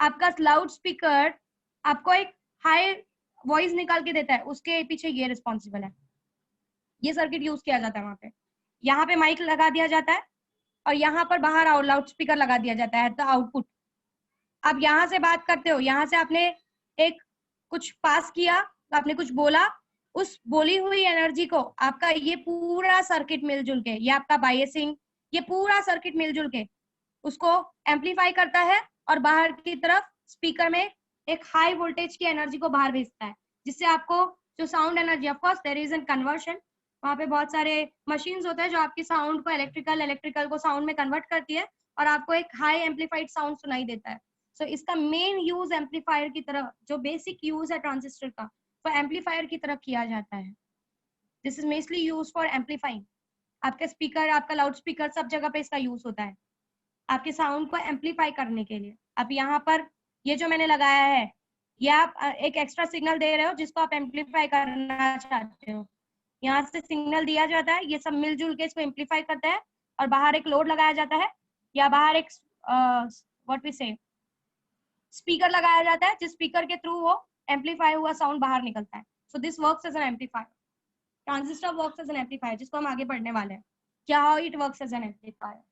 S1: आपका लाउड स्पीकर आपको एक हाई वॉइस निकाल के देता है, उसके पीछे ये रिस्पॉन्सिबल है। ये सर्किट यूज किया जाता है वहां पे। यहाँ पे माइक लगा दिया जाता है और यहाँ पर बाहर लाउड स्पीकर लगा दिया जाता है, द आउटपुट। आप यहाँ से बात करते हो, यहाँ से आपने एक कुछ पास किया, आपने कुछ बोला, उस बोली हुई एनर्जी को आपका ये पूरा सर्किट मिलजुल के, ये आपका बायसिंग, ये पूरा सर्किट मिलजुल के उसको एम्पलीफाई करता है और बाहर की तरफ स्पीकर में एक हाई वोल्टेज की एनर्जी को बाहर भेजता है, जिससे आपको जो sound energy, of course there is an conversion, वहाँ पे बहुत सारे मशीन्स होते हैं जो आपकी साउंड को इलेक्ट्रिकल को साउंड में कन्वर्ट करती है और आपको एक हाई एम्पलीफाइड साउंड सुनाई देता है। सो इसका मेन यूज एम्पलीफायर की तरह, जो बेसिक यूज है ट्रांजिस्टर का, वो एम्पलीफायर की तरह किया जाता है। This is mainly use for amplifying. आपके स्पीकर, आपका लाउड स्पीकर, सब जगह पे इसका यूज होता है आपके साउंड को एम्पलीफाई करने के लिए। अब यहाँ पर ये जो मैंने लगाया है, ये आप एक एक्स्ट्रा सिग्नल दे रहे हो जिसको आप एम्पलीफाई करना चाहते हो। यहाँ से सिग्नल दिया जाता है, ये सब मिलजुल के इसको एम्पलीफाई करता है, और बाहर एक लोड लगाया जाता है, या बाहर एक व्हाट वी से स्पीकर लगाया जाता है, जिस स्पीकर के थ्रू वो एम्पलीफाई हुआ साउंड बाहर निकलता है। So this works as an amplifier. Transistor works as an amplifier, जिसको हम आगे पढ़ने वाले हैं, क्या how it works as an amplifier.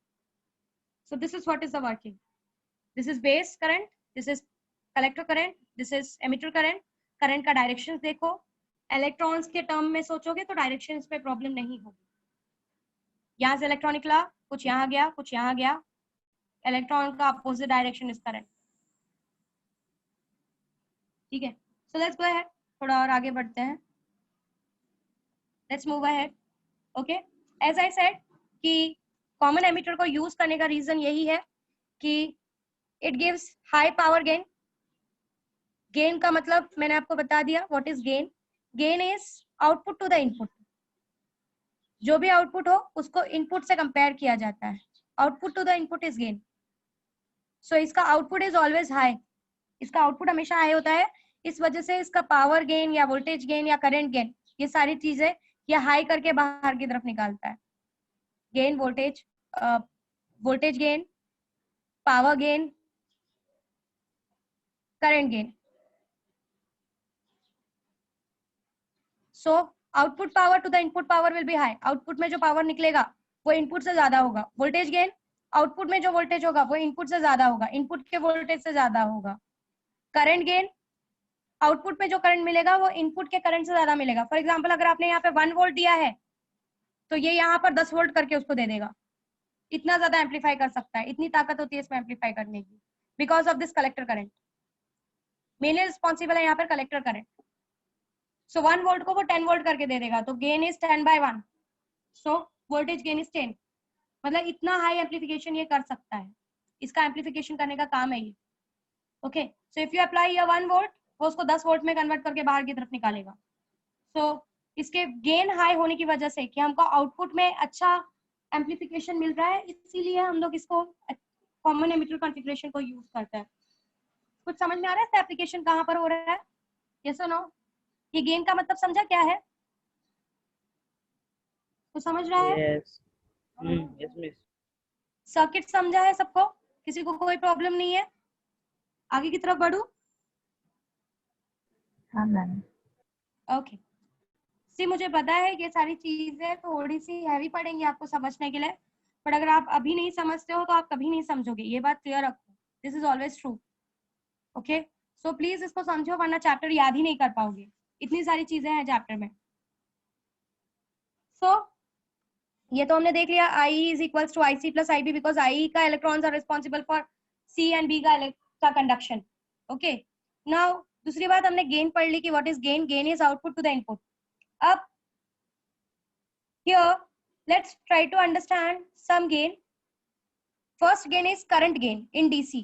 S1: So this is what is the working. This is base current, this is collector current, this is emitter current. Current का direction देखो, electrons के टर्म में सोचोगे तो डायरेक्शन पे प्रॉब्लम नहीं होगी। यहाँ से इलेक्ट्रॉन निकला, कुछ यहाँ गया, कुछ यहाँ गया, इलेक्ट्रॉन का अपोजिट डायरेक्शन इज करंट। ठीक है, सो लेट्स गो अहेड, थोड़ा और आगे बढ़ते हैं। Let's move ahead. Okay, as I said कि कॉमन एमिटर को यूज करने का रीजन यही है कि it gives high power gain. Gain का मतलब मैंने आपको बता दिया, what is gain. Gain is output to the input. जो भी आउटपुट हो उसको इनपुट से कंपेयर किया जाता है, output to the input is gain. So इसका आउटपुट इज ऑलवेज हाई, इसका आउटपुट हमेशा हाई होता है, इस वजह से इसका पावर गेन या वोल्टेज गेन या करंट गेन, ये सारी चीजें ये हाई करके बाहर की तरफ निकालता है। Gain, voltage, voltage gain, power gain, current gain. So output power to the input power will be high. Output में जो पावर निकलेगा वो इनपुट से ज्यादा होगा। वोल्टेज गेन, आउटपुट में जो वोल्टेज होगा वो इनपुट से ज्यादा होगा, इनपुट के वोल्टेज से ज्यादा होगा। करंट गेन, आउटपुट में जो करंट मिलेगा वो इनपुट के करंट से ज्यादा मिलेगा। फॉर एग्जांपल अगर आपने यहाँ पे 1 वोल्ट दिया है तो ये यहाँ पर 10 वोल्ट करके उसको दे देगा। इतना ज्यादा एम्पलीफाई कर सकता है, इतनी ताकत होती है इसमें एम्पलीफाई करने की, because of this collector current, mainly responsible है यहाँ पर कलेक्टर करंट। सो 1 वोल्ट को वो 10 वोल्ट करके दे देगा, तो gain is 10/1, so voltage gain is 10। मतलब इतना हाई एम्पलीफिकेशन ये कर सकता है, इसका एम्पलीफिकेशन करने का काम है ये। Okay, so if you apply ये 1 वोल्ट, वो उसको 10 वोल्ट में कन्वर्ट करके बाहर की तरफ निकालेगा। सो इसके गेन हाई होने की वजह से कि हमको आउटपुट में अच्छा एम्पलीफिकेशन मिल रहा है, इसीलिए हम लोग इसको कॉमन एमिटर कॉन्फ़िगरेशन को यूज करते हैं। कुछ समझ में आ रहा है एप्लीकेशन कहाँ पर हो रहा है? यस और नो? ये गेन का मतलब समझा क्या है? कुछ समझ रहा है?
S2: Yes yes miss.
S1: सर्किट समझा है सबको? किसी को कोई प्रॉब्लम नहीं है? आगे की तरफ बढ़ू?
S4: हाँ मैम।
S1: ओके, सी मुझे पता है कि सारी चीजें थोड़ी सी हैवी पड़ेंगी आपको समझने के लिए, बट अगर आप अभी नहीं समझते हो तो आप कभी नहीं समझोगे, ये बात क्लियर रखो। This is always true. Okay, so please इसको समझो, वरना चैप्टर याद ही नहीं कर पाओगे, इतनी सारी चीजें हैं चैप्टर में। सो ये तो हमने देख लिया, I is equals to IC plus IB, because I का electrons are responsible for C and B का कंडक्शन। ओके, नाउ दूसरी बात हमने गेन पढ़ ली कि what is gain. Gain is output to the input. अब here let's try to understand some gain. First gain is current gain in DC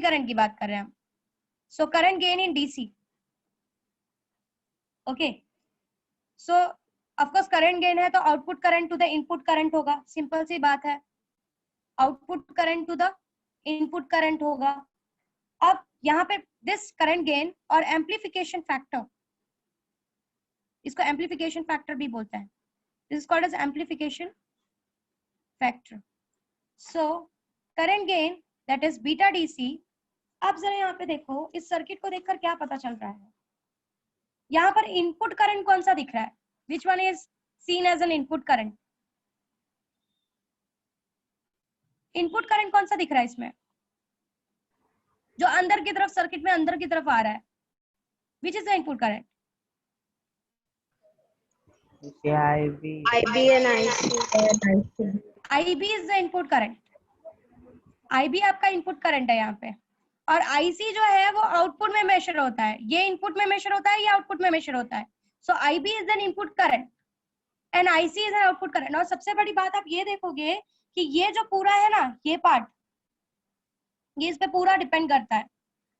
S1: current की बात कर रहे हैं हम। So current gain in DC, okay, so of course current gain है तो output current to the input current होगा, simple सी बात है, output current to the input current होगा। अब यहाँ पे this current gain और amplification factor, इसको amplification factor भी बोलते हैं, this is called as amplification factor. So current gain that is beta DC। अब जरा यहाँ पे देखो, इस सर्किट को देखकर क्या पता चल रहा है? यहाँ पर इनपुट करंट कौन सा दिख रहा है? Which one is seen as an input current? Input current कौन सा दिख रहा है इसमें, जो अंदर की तरफ सर्किट में अंदर की तरफ आ रहा है? Which is the input current?
S2: IB
S4: and IC.
S1: IB is the input current. IB आपका इनपुट करंट है यहाँ पे, और IC जो है वो आउटपुट में मेजर होता है। ये इनपुट में मेजर होता है, ये आउटपुट में मेजर होता है। सो IB is an input current and IC is an output current. और सबसे बड़ी बात आप ये देखोगे कि ये जो पूरा है ना, ये पार्ट, ये इस पे पूरा डिपेंड करता है।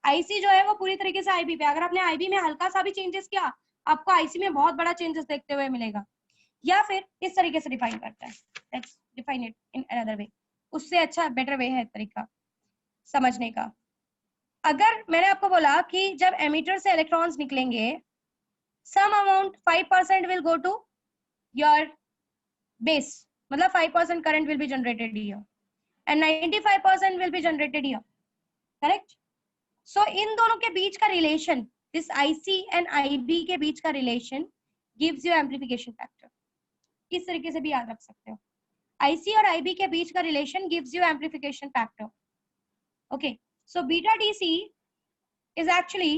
S1: IC जो है वो पूरी तरीके से IB पे, अगर आपने IB में हल्का सा भी चेंजेस किया, आपको IC में बहुत बड़ा चेंजेस देखते हुए मिलेगा। या फिर इस तरीके से डिफाइन करता है, let's define it in another way, उससे अच्छा बेटर वे है तरीका समझने का। अगर मैंने आपको बोला कि जब एमीटर से इलेक्ट्रॉन्स निकलेंगे, some amount 5% will go to your base, मतलब 5% current will be generated here and 95% will be generated here, correct? So इन दोनों के बीच का relation, this IC and IB के बीच का relation gives you amplification factor. इस तरीके से भी याद रख सकते हो, IC और IB के बीच का relation gives you amplification factor. Okay, so beta DC is actually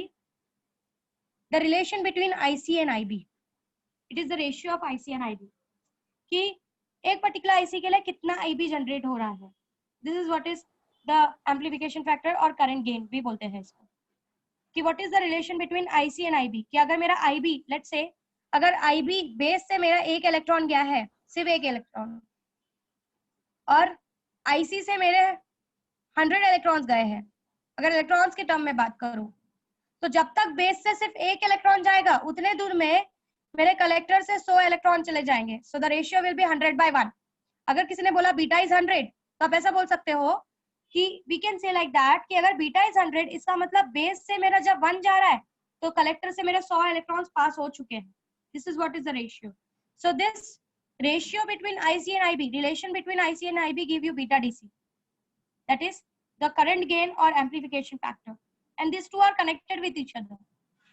S1: the relation between IC and IB. It is the ratio of IC and IB, कि एक particular IC के लिए कितना IB जनरेट हो रहा है। This is what is the amplification factor और current gain भी बोलते हैं इसको, कि what is the relation between IC and IB, कि अगर मेरा IB, let's say अगर IB बेस से मेरा एक इलेक्ट्रॉन गया है, सिर्फ एक इलेक्ट्रॉन, और IC से मेरे 100 इलेक्ट्रॉन्स गए हैं, अगर इलेक्ट्रॉन्स के टर्म में बात करूं, तो जब तक बेस से सिर्फ एक इलेक्ट्रॉन जाएगा, उतने दूर में मेरे कलेक्टर से 100 इलेक्ट्रॉन चले जाएंगे। So the ratio will be 100/1। अगर किसी ने बोला बीटा इज 100, तो आप ऐसा बोल सकते हो कि we can say like that कि अगर बीटा इज 100, इसका मतलब बेस से मेरा जब 1 जा रहा है, तो कलेक्टर से मेरे 100 इलेक्ट्रॉन्स पास हो चुके हैं। This is what is the ratio. So this ratio between IC and IB, relation between IC and IB give you beta DC, that is the current gain or amplification factor, and these two are connected with each other.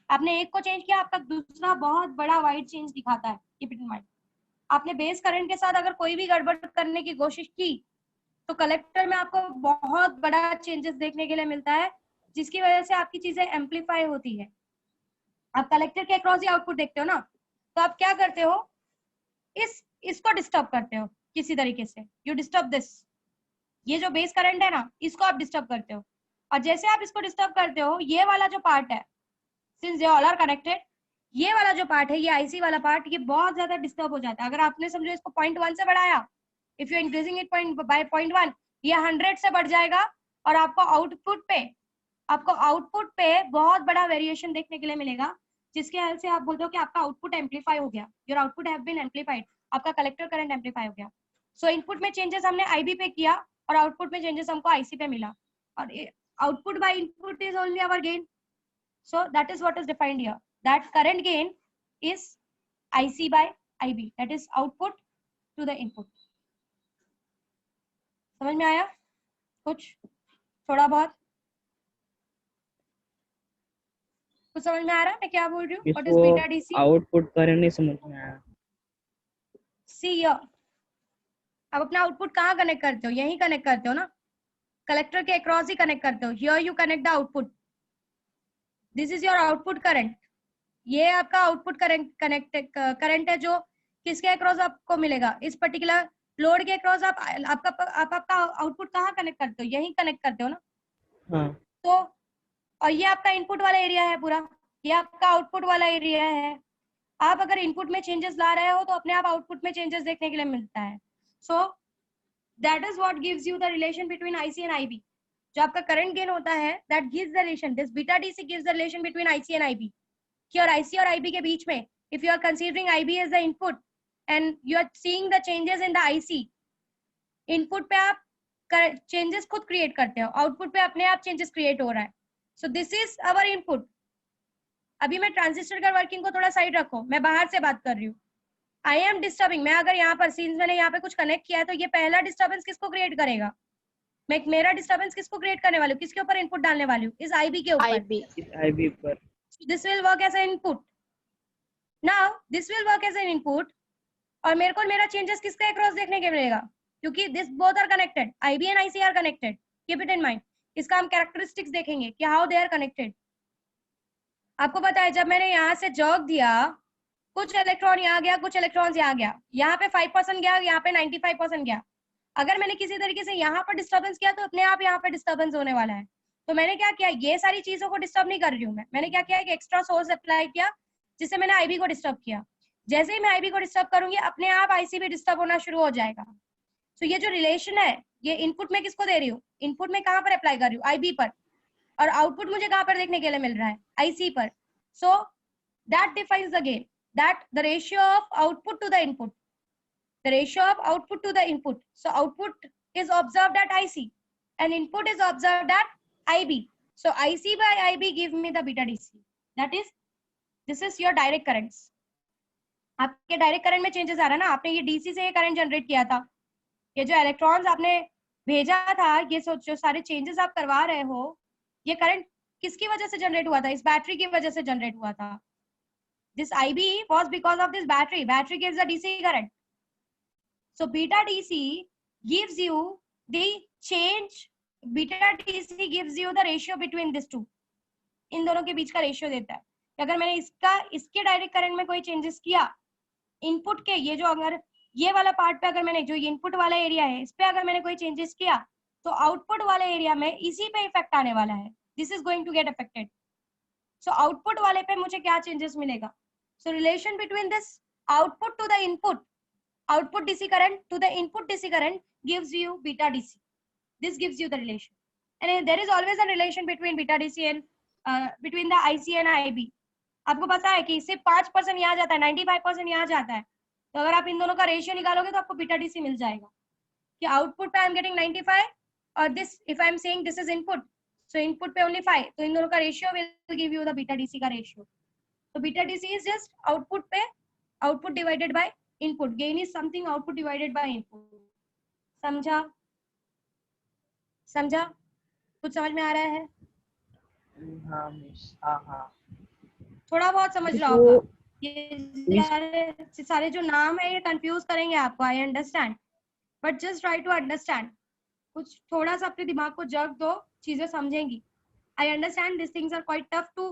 S1: आपने एक को change किया, आपका दूसरा बहुत बड़ा wide change दिखाता है, keep it in mind। आपने बेस करंट के साथ अगर कोई भी गड़बड़ करने की कोशिश की, तो कलेक्टर में आपको बहुत बड़ा चेंजेस देखने के लिए मिलता है, जिसकी वजह से आपकी चीजें एम्पलीफाई होती है। आप कलेक्टर के अक्रॉस ही आउटपुट देखते हो ना, तो आप क्या करते हो, इसको डिस्टर्ब करते हो किसी तरीके से, यू डिस्टर्ब दिस, ये जो बेस करंट है ना, इसको आप डिस्टर्ब करते हो, और जैसे आप इसको डिस्टर्ब करते हो, ये वाला जो पार्ट है, since they all are connected, ये वाला जो पार्ट है, ये आईसी वाला पार्ट, ये बहुत ज्यादा डिस्टर्ब हो जाता है। अगर आपने समझो इसको 0.1 से बढ़ाया, if you increasing it by 0.1, ये 100 से बढ़ जाएगा, और आपको आउटपुट पे बहुत बड़ा वेरिएशन देखने के लिए मिलेगा, जिसके हेल्प से आप बोलते हो कि आपका आउटपुट एम्पलीफाई हो गया, your output have been amplified, आपका कलेक्टर करंट एम्पलीफाई हो गया। सो इनपुट में चेंजेस हमने आईबी पे किया, और आउटपुट में चेंजेस हमको आईसी पे मिला, और output by input is only our gain. So that is what is defined here. That current gain is IC by IB. That is output to the input. समझ में आया कुछ? थोड़ा बहुत कुछ समझ में आ रहा है मैं क्या बोल रही हूँ? What is beta DC?
S2: Output current नहीं समझ में आया।
S1: See here. अब अपना आउटपुट कहाँ कनेक्ट करते हो? यहीं कनेक्ट करते हो ना, कलेक्टर के अक्रॉस ही कनेक्ट करते हो। Here you connect the output. This is your output current, ये आपका आउटपुट करंट है जो किसके अक्रॉस आपको मिलेगा, इस पर्टिकुलर लोड के अक्रॉस। आपका आउटपुट कहाँ कनेक्ट करते हो? यहीं कनेक्ट करते हो ना।
S2: हाँ।
S1: तो और ये आपका इनपुट वाला एरिया है पूरा, ये आपका आउटपुट वाला एरिया है। आप अगर इनपुट में चेंजेस ला रहे हो तो अपने आप आउटपुट में चेंजेस देखने के लिए मिलता है। So that is what gives you the relation between IC and IB. जो आपका करंट गेन होता है, that gives the relation, this beta DC gives the relation between IC and IB, कि और आईसी और आईबी के बीच में, if you are considering IB as the input and you are seeing the changes in the IC, input पे आप changes खुद create करते हो, आउटपुट पे अपने आप चेंजेस क्रिएट हो रहा है। So this is our input. अभी मैं ट्रांजिस्टर का वर्किंग को थोड़ा साइड रखो, मैं बाहर से बात कर रही हूँ। आई एम डिस्टर्बिंग, मैं अगर यहाँ पर सीन्स मैंने यहाँ पे कुछ कनेक्ट किया है, तो ये पहला डिस्टर्बेंस किसको क्रिएट करेगा? मैं मेरा डिस्टर्बेंस किसको क्रिएट करने वाली हूँ, किसके ऊपर इनपुट डालने वाली हूँ? इस आईबी के ऊपर।
S2: आईबी पर।
S1: This will work as an input. Now this will work as an input, और मेरे को मेरा चेंजेस किसके अक्रॉस देखने के मिलेगा, क्योंकि this both are connected, IB and IC are connected. Keep it in mind. इसका हम कैरेक्टरिस्टिक्स देखेंगे कि हाउ दे आर कनेक्टेड। आपको पता है, जब मैंने यहाँ से जर्क दिया, कुछ इलेक्ट्रॉन यहाँ गया, कुछ इलेक्ट्रॉन्स यहाँ गया, यहाँ पे 5% गया, यहाँ पे 95% गया। अगर मैंने किसी तरीके से यहाँ पर डिस्टर्बेंस किया तो अपने आप यहाँ पे डिस्टर्बेंस होने वाला है। तो मैंने क्या किया, ये सारी चीजों को डिस्टर्ब नहीं कर रही हूँ मैंने क्या किया, एक एक्स्ट्रा सोर्स अप्लाई किया जिससे मैंने आईबी को डिस्टर्ब किया। जैसे ही मैं आईबी को डिस्टर्ब करूंगी, अपने आप आईसी भी डिस्टर्ब होना शुरू हो जाएगा। तो ये जो रिलेशन है, ये इनपुट में किसको दे रही हूँ, इनपुट में कहाँ पर अप्लाई कर रही हूँ, आईबी पर, और आउटपुट मुझे कहाँ पर देखने के लिए मिल रहा है, आईसी पर। So that defines the gain, that the ratio of output to the input, the ratio of output to the input. So output is observed at IC and input is observed at IB. So IC by IB give me the beta DC. That is, this is your direct currents. आपके direct current में changes आ रहा है ना, आपने ये DC से ये करंट जनरेट किया था, ये जो इलेक्ट्रॉन्स आपने भेजा था, ये जो सारे चेंजेस आप करवा रहे हो, ये करंट किसकी वजह से जनरेट हुआ था? इस बैटरी की वजह से जनरेट हुआ था। This IB was because of this battery. Battery gives the DC current. So beta DC gives you the change. Beta DC gives you the ratio between these two. इन दोनों के बीच का रेशियो देता है। अगर मैंने इसके डायरेक्ट करंट में कोई चेंजेस किया, इनपुट के ये जो, अगर ये वाला पार्ट पे अगर मैंने, जो ये इनपुट वाला एरिया है, इस पे अगर मैंने कोई चेंजेस किया, तो आउटपुट वाले एरिया में इसी पे इफेक्ट आने वाला है। This is going to get affected. So output वाले पे मुझे क्या चेंजेस मिलेगा? So relation between this output to the input, output DC current to the input DC current gives you beta DC. This gives you the relation, and there is always a relation between beta DC and between the IC and IB. आपको पता है कि सिर्फ 5% यहाँ जाता है, 95% यहाँ जाता है। तो अगर आप इन दोनों का रेशियो निकालोगे तो आपको बीटा DC मिल जाएगा कि आउटपुट पे आई एम गेटिंग 95 और this, if I am saying this is input, so input पे ओनली 5, तो इन दोनों का ratio will give you the beta DC का रेशियो। तो beta DC is just output पे output divided by input. Gain is something output divided by input. समझा? कुछ समझ में आ रहा है?
S2: हाँ मिस, हाँ
S1: थोड़ा बहुत समझ लो आप। ये सारे जो नाम है ये कंफ्यूज करेंगे आपको, I understand, but just try to understand. कुछ थोड़ा सा अपने दिमाग को जग दो, चीजें समझेंगी। I understand this things are quite tough to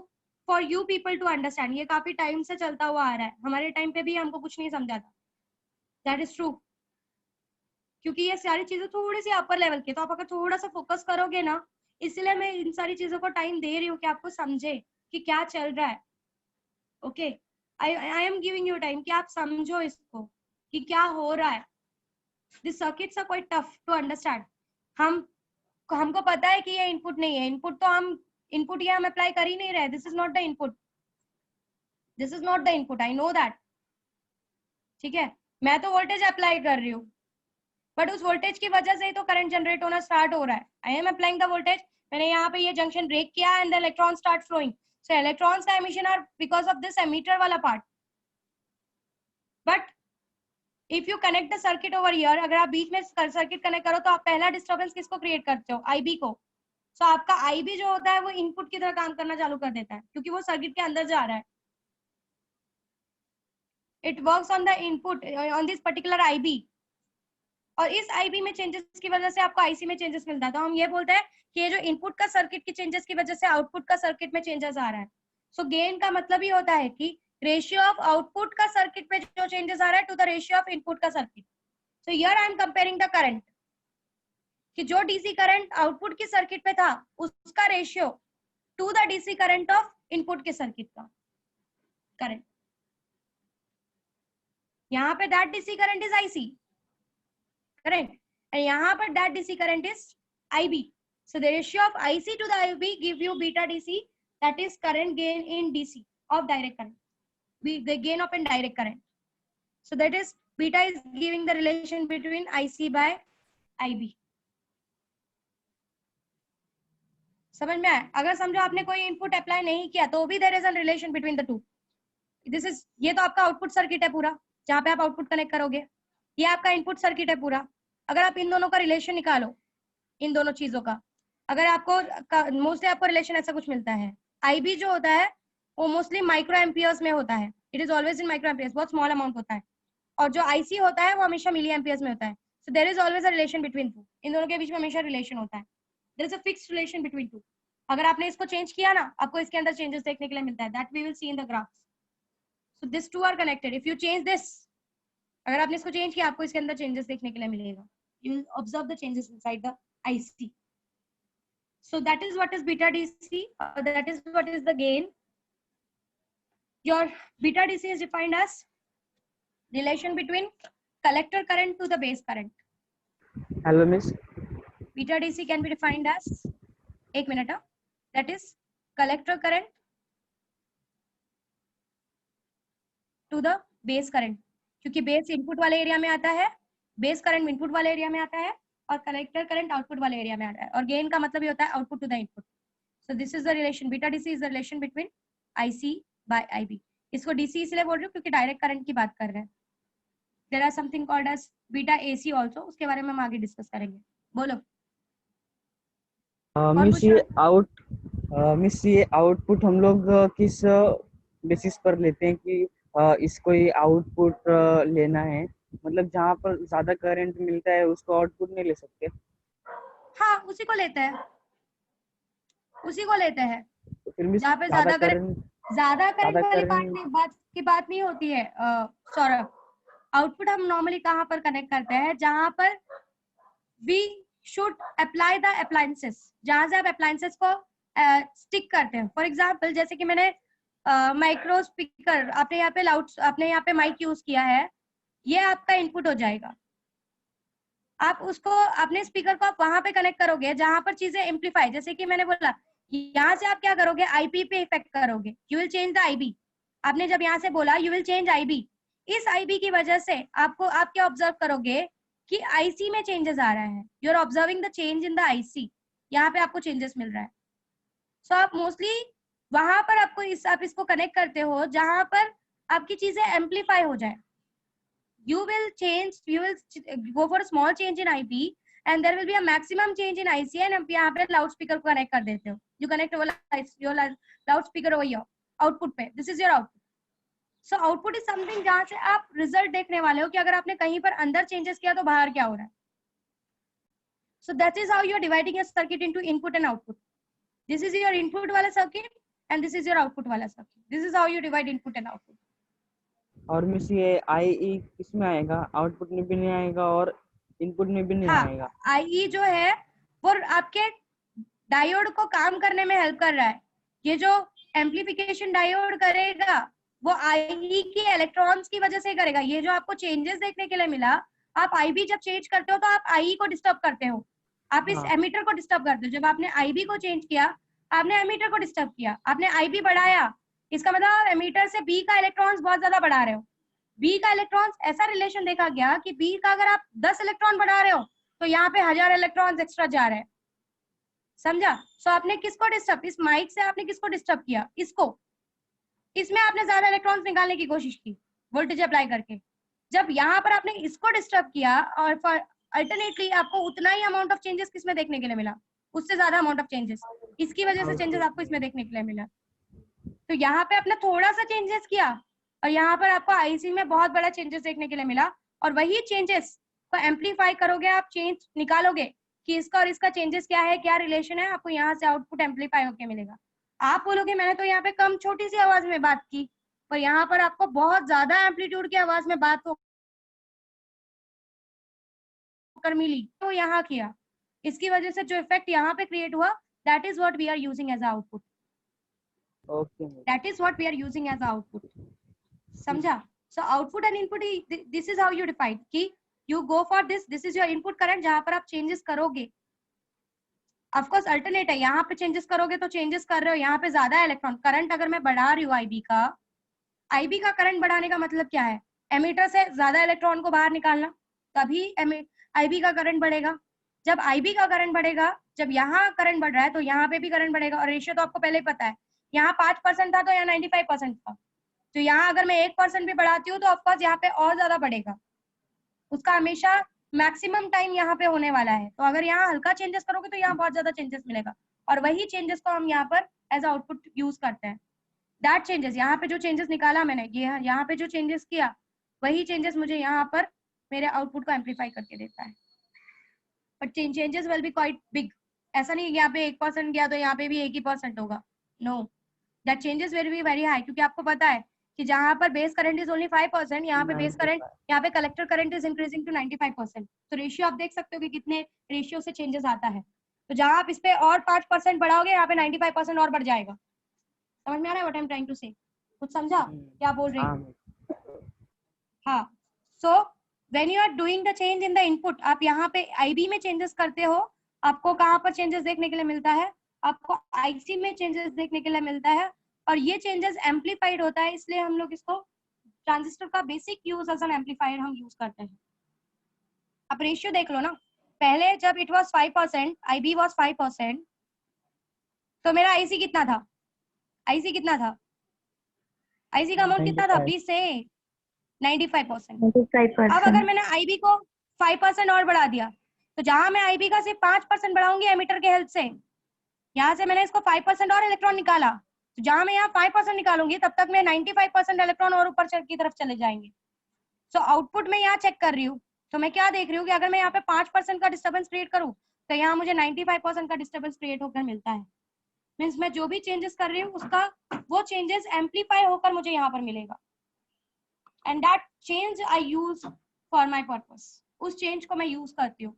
S1: for you people to understand. ये काफी टाइम से चलता हुआ आ रहा है, हमारे टाइम पे भी हमको कुछ नहीं समझा था। That is true. क्योंकि ये सारी चीजें थोड़ी सी अपर लेवल की, तो आप अगर थोड़ा सा फोकस करोगे ना, इसलिए मैं इन सारी चीजों को टाइम दे रही हूँ कि आपको समझे कि क्या चल रहा है। Okay, I am giving you time कि आप समझो इसको कि क्या हो रहा है। This circuits are quite tough to understand. हमको पता है कि ये इनपुट नहीं है, इनपुट तो हम इनपुट ये हम अप्लाई कर ही नहीं रहे। This is not the input, this is not the input, I know that. ठीक है, मैं तो वोल्टेज अप्लाई कर रही हूँ, बट उस वोल्टेज की वजह से ही तो करंट जनरेट होना स्टार्ट हो रहा है। I am applying the voltage, मैंने यहाँ पे ये जंक्शन ब्रेक किया and the electron start flowing, so electrons का emission are because of this emitter वाला part. But if you connect the circuit over here, अगर आप बीच में सर्किट कनेक्ट करो तो आप पहला डिस्टर्बेंस किसको क्रिएट करते हो? आईबी को। सो आपका आईबी जो होता है वो इनपुट की तरह काम करना चालू कर देता है, क्योंकि वो सर्किट के अंदर जा रहा है। It works on the input on this particular IB, और इस आईबी में चेंजेस की वजह से आपको आईसी में चेंजेस मिलता है। तो हम ये बोलते हैं कि ये जो इनपुट का सर्किट की चेंजेस की वजह से आउटपुट का सर्किट में चेंजेस आ रहा है। सो गेन का मतलब ही होता है कि रेशियो ऑफ आउटपुट का सर्किट में जो चेंजेस आ रहा है to the ratio of input का circuit. So here I am comparing the current, कि जो डीसी करंट आउटपुट की सर्किट पे था उसका ratio to the DC current of input के सर्किट का करंट। यहाँ पे that DC current is IC, correct, and यहाँ पर that DC current is IB. So the ratio of IC to the IB give you beta DC, that is current gain in DC of direct current, the gain of indirect current. So that is beta is giving the relation between IC by IB. समझ में आया? अगर समझो आपने कोई input apply नहीं किया तो भी there is a relation between the two. This is, ये तो आपका आउटपुट सर्किट है पूरा, जहाँ पे आप आउटपुट कनेक्ट करोगे। ये आपका इनपुट सर्किट है पूरा। अगर आप इन दोनों का रिलेशन निकालो, इन दोनों चीजों का, अगर आपको मोस्टली आपको रिलेशन ऐसा कुछ मिलता है, आईबी जो होता है वो मोस्टली माइक्रो एम्पियर्स में होता है, it is always in micro amperes, बहुत स्मॉल अमाउंट होता है, और जो आईसी होता है वो हमेशा मिली एम्पियर्स में होता है। So there is always a relation between two, इन दोनों के बीच में हमेशा रिलेशन होता है, there is a fixed relation between two. अगर आपने इसको चेंज किया ना, आपको इसके अंदर चेंजेस देखने के लिए मिलता है, that we will see in the graphs. So this two are connected, if you change this, अगर आपने इसको चेंज किया आपको इसके अंदर चेंजेस देखने के लिए मिलेगा, you will observe the changes inside the IC. So that is what is beta DC, that is what is the gain. Your beta DC is defined as relation between collector current to the base current.
S2: Hello, miss.
S1: Beta DC can be defined as, एक minute, that is collector current to the base current, क्योंकि base input वाले area में आता है, base current input वाले area में आता है, और कलेक्टर करंट आउटपुट वाले एरिया में आता है, और गेन का मतलब ये होता है output to the input. So this is the relation, beta DC is the relation between IC by IB. इसको डीसी इसलिए बोल रही हूँ क्योंकि डायरेक्ट करंट की बात कर रहे हैं। There are something called as beta AC also, उसके बारे में हम आगे डिस्कस करेंगे। बोलो।
S2: मिस ये आउटपुट हम लोग किस बेसिस पर लेते हैं कि इसको ये आउटपुट लेना है, मतलब जहाँ पर ज्यादा करंट मिलता है उसको आउटपुट नहीं ले सकते?
S1: हाँ, उसी को लेते हैं, उसी को लेते हैं।
S2: तो फिर भी
S1: जहाँ पे ज्यादा करंट वाली बात की बात नहीं होती है सौरभ। आउटपुट हम नॉर्मली कहाँ पर कनेक्ट करते हैं? जहाँ पर we should apply the appliances, जहाँ से आप अप्लायंसेस को स्टिक करते हैं। फॉर एग्जाम्पल, जैसे कि मैंने माइक्रो स्पीकर, आपने यहाँ पे आपने यहाँ पे माइक यूज किया है, ये आपका इनपुट हो जाएगा। आप उसको अपने स्पीकर को आप वहां पे कनेक्ट करोगे जहां पर चीजें एम्पलीफाई, जैसे कि मैंने बोला यहाँ से आप क्या करोगे, आईपी पे इफेक्ट करोगे, you will change the IB. आपने जब यहाँ से बोला यू विल चेंज आईबी, इस आईबी की वजह से आपको, आप क्या ऑब्जर्व करोगे कि आईसी में चेंजेस आ रहा है, you are observing the change in the IC, यहाँ पे आपको चेंजेस मिल रहा है। सो आप मोस्टली वहां पर आप इसको कनेक्ट करते हो जहां पर आपकी चीजें एम्पलीफाई हो जाए। You will go for a small change in IB and there will be a maximum change in IC, and यहाँ पे लाउड स्पीकर को कनेक्ट कर देते हो, you connect your loud speaker over here output पे, this is your output. So output is something जहाँ से आप रिजल्ट देखने वाले हो कि अगर आपने कहीं पर अंदर चेंजेस किया तो बाहर क्या हो रहा है। So that is how you are dividing a circuit into input and output. This is your input वाला circuit and this is your output वाला circuit. This is how you divide input and output.
S2: और miss ये IE किसमें आएगा? Output में भी नहीं आएगा और इनपुट में भी नहीं
S1: हाँ,
S2: आएगा।
S1: IE जो है वो आपके डायोड को काम करने में हेल्प कर रहा है। ये जो एम्प्लीफिकेशन डायोड करेगा वो IE के इलेक्ट्रॉन्स की वजह से करेगा। ये जो आपको चेंजेस देखने के लिए मिला, आप IB जब चेंज करते हो तो आप IE को डिस्टर्ब करते हो, आप इस
S2: हाँ।
S1: एमीटर को डिस्टर्ब करते हो। जब आपने IB को चेंज किया, आपने एमीटर को डिस्टर्ब किया, आपने IB बढ़ाया, इसका मतलब आप एमीटर से B का इलेक्ट्रॉन्स बहुत ज्यादा बढ़ा रहे हो। B का इलेक्ट्रॉन्स, ऐसा रिलेशन देखा गया कि B का अगर आप 10 इलेक्ट्रॉन बढ़ा रहे हो तो यहाँ पे 1000 इलेक्ट्रॉन्स एक्स्ट्रा जा रहे हैं। समझा? सो आपने किसको डिस्टर्ब, इस माइक से आपने किसको डिस्टर्ब किया? इसको। इसमें आपने ज्यादा इलेक्ट्रॉन्स निकालने की कोशिश की वोल्टेज अप्लाई करके। जब यहाँ पर आपने इसको डिस्टर्ब किया और अल्टरनेटली आपको उतना ही अमाउंट ऑफ चेंजेस किसमें देखने के लिए मिला? उससे ज्यादा अमाउंट ऑफ चेंजेस, इसकी वजह से चेंजेस आपको इसमें देखने के लिए मिला। तो यहाँ पे आपने थोड़ा सा चेंजेस किया और यहाँ पर आपको आईसी में बहुत बड़ा चेंजेस देखने के लिए मिला, और वही चेंजेस को एम्पलीफाई करोगे, आप चेंज निकालोगे कि इसका और इसका चेंजेस क्या है, क्या रिलेशन है, आपको यहाँ से आउटपुट एम्पलीफाई होके मिलेगा। आप बोलोगे मैंने तो यहाँ पे कम छोटी सी आवाज में बात की, पर यहाँ पर आपको बहुत ज्यादा एम्पलीट्यूड की आवाज में बात होकर मिली, तो यहाँ किया, इसकी वजह से जो इफेक्ट यहाँ पे क्रिएट हुआ, that is what we are using as output.
S2: Okay,
S1: that is what we are using as output. समझा? So output and input, this is how you define कि you go for this is your input current जहां पर आप changes करोगे। Of course alternate है, यहाँ पे changes करोगे तो changes कर रहे हो, यहाँ पे ज्यादा इलेक्ट्रॉन करंट अगर मैं बढ़ा रही हूँ IB का करंट बढ़ाने का मतलब क्या है? एमीटर से ज्यादा इलेक्ट्रॉन को बाहर निकालना, तभी IB का करंट बढ़ेगा। जब IB का करंट बढ़ेगा, जब यहाँ करंट बढ़ रहा है तो यहाँ पे भी करंट बढ़ेगा, और रेशियो तो आपको पहले ही पता है, यहाँ 5% था तो यहाँ 95% था। तो यहाँ अगर मैं 1% भी बढ़ाती हूँ तो ऑफकोर्स यहाँ पे और ज्यादा बढ़ेगा, उसका हमेशा मैक्सिमम टाइम यहाँ पे होने वाला है। तो अगर यहाँ हल्का चेंजेस करोगे तो यहाँ बहुत ज्यादा चेंजेस मिलेगा, और वही चेंजेस को हम यहाँ पर एज आउटपुट यूज करते हैं। दैट चेंजेस, यहाँ पे जो चेंजेस निकाला मैंने, ये यहाँ पे जो चेंजेस किया, वही चेंजेस मुझे यहाँ पर मेरे आउटपुट को एम्पलीफाई करके देता है। But changes will B quite big. ऐसा नहीं यहाँ पे 1% गया तो यहाँ पे भी 1% होगा, no, that changes will be very high, क्योंकि आपको पता है कि जहाँ पर बेस करंट इज ओनली 5%, यहाँ पे बेस करंट, यहाँ पे collector current is increasing to 95%। तो रेशियो आप देख सकते हो कि कितने रेशियो से चेंजेस आता है। तो जहाँ आप इस पे और 5% बढ़ाओगे, यहाँ पे 95% और बढ़ जाएगा। समझ में आ रहा है what I am trying to say? कुछ समझा क्या बोल रही हूँ? हाँ, so when you are doing the change in the input, आप यहाँ पे IB में चेंजेस करते हो, आपको कहाँ पर चेंजेस देखने के लिए मिलता है? आपको IC में चेंजेस देखने के लिए मिलता है, और ये चेंजेस एम्पलीफाइड होता है, इसलिए हम लोग इसको ट्रांजिस्टर का basic use as an amplifier हम यूज करते हैं। अब रेशियो देख लो ना, पहले जब इट वाज 5%, IB वाज 5%, तो मेरा IC कितना था? IC कितना था? IC का अमाउंट कितना था? 20 से 95%। अब अगर मैंने IB को 5% और बढ़ा दिया, तो जहां मैं IB का सिर्फ 5% बढ़ाऊंगी एमीटर के हेल्प से, यहाँ से मैंने इसको 5% और इलेक्ट्रॉन निकाला, तो जहां मैं यहाँ 5% निकालूंगी तब तक मैं 95% इलेक्ट्रॉन और ऊपर की तरफ चले जाएंगे। सो आउटपुट में यहाँ चेक कर रही हूँ, तो मैं क्या देख रही हूँ कि अगर मैं यहाँ पे 5% का डिस्टर्बेंस क्रिएट करूँ तो यहाँ मुझे 95% का डिस्टर्बेंस क्रिएट होकर मिलता है। मीन्स मैं जो भी चेंजेस कर रही हूँ उसका वो चेंजेस एम्पलीफाई होकर मुझे यहाँ पर मिलेगा, and that change I use for my purpose. उस चेंज को मैं यूज करती हूँ।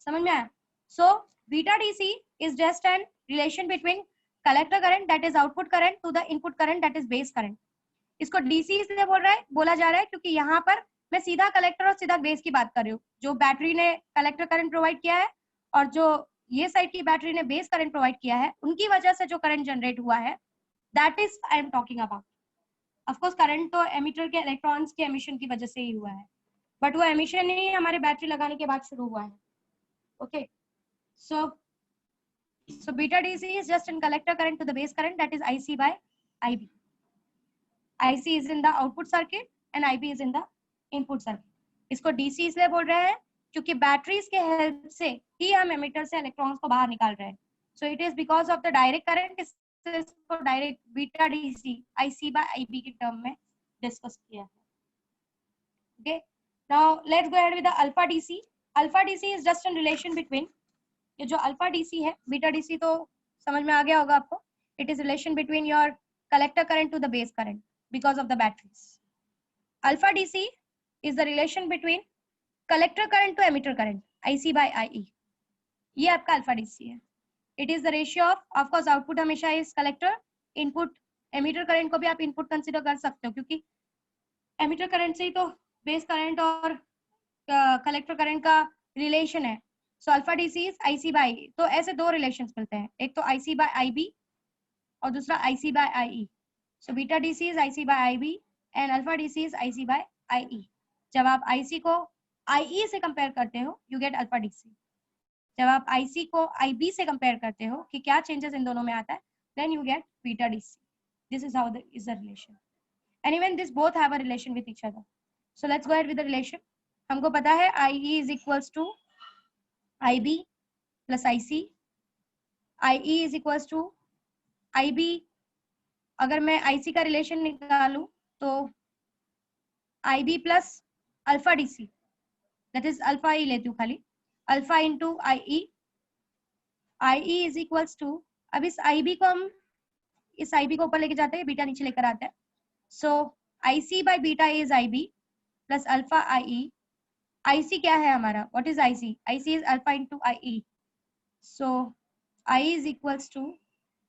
S1: समझ में आया? So beta DC is just an relation between collector current that is output current to the input current that is base current. इसको DC इसलिए बोला जा रहा है क्योंकि यहाँ पर मैं सीधा कलेक्टर और सीधा बेस की बात कर रही हूँ। जो बैटरी ने कलेक्टर करंट प्रोवाइड किया है और जो ये साइड की बैटरी ने बेस करंट प्रोवाइड किया है, उनकी वजह से जो करंट जनरेट हुआ है, that is I am talking about. Of course current तो एमिटर के इलेक्ट्रॉन्स के एमिशन की वजह से ही हुआ है, बट वो एमिशन ही हमारे बैटरी लगाने के बाद शुरू हुआ है। Okay, so beta DC is just in collector current to the base current, that is IC by IB. IC is in the output circuit and IB is in the input circuit. इसको DC इसलिए बोल रहे हैं क्योंकि batteries के help से ही हम emitter से इलेक्ट्रॉन्स को बाहर निकाल रहे हैं। So it is because of the direct current, इसको direct beta DC IC by IB के टर्म में डिस्कस किया है। Okay, now let's go ahead with the alpha DC. Alpha DC is just in relation between, ये जो alpha DC है, beta DC तो समझ में आ गया होगा आपको, it is relation between your collector current to the base current because of the batteries. Alpha DC is the relation between collector current to emitter current IC by IE, ये आपका alpha DC है. It is the ratio of course output हमेशा is collector, input emitter current को भी आप input consider कर सकते हो क्योंकि एमिटर करंट से ही तो बेस करंट और कलेक्टर करंट का रिलेशन है. So alpha DC is IC by IE. तो ऐसे दो रिलेशंस मिलते हैं, एक तो IC by IB और दूसरा IC by IE. So beta DC is IC by IB and alpha DC is IC by IE. जब आप IC को IE से कंपेयर करते हो यू गेट अल्फा DC. जब आप IC को IB से कंपेयर करते हो कि क्या चेंजेस इन दोनों में आता है, then you get beta DC. This is how is the relation. And even this both have a relation with each other. So let's go ahead with the relation. हमको पता है IE is equals to IB plus IC. IE is equals to IB. अगर मैं IC का relation निकालूं तो IB plus alpha DC. That is alpha ही लेती हूँ खाली. Alpha into IE. IE is equals to, अब इस IB को हम इस IB को ऊपर लेके जाते हैं, बीटा नीचे लेकर आते हैं. So IC by beta is IB plus alpha IE. IC क्या है हमारा, what is IC? IC is alpha into IE. So I is equals to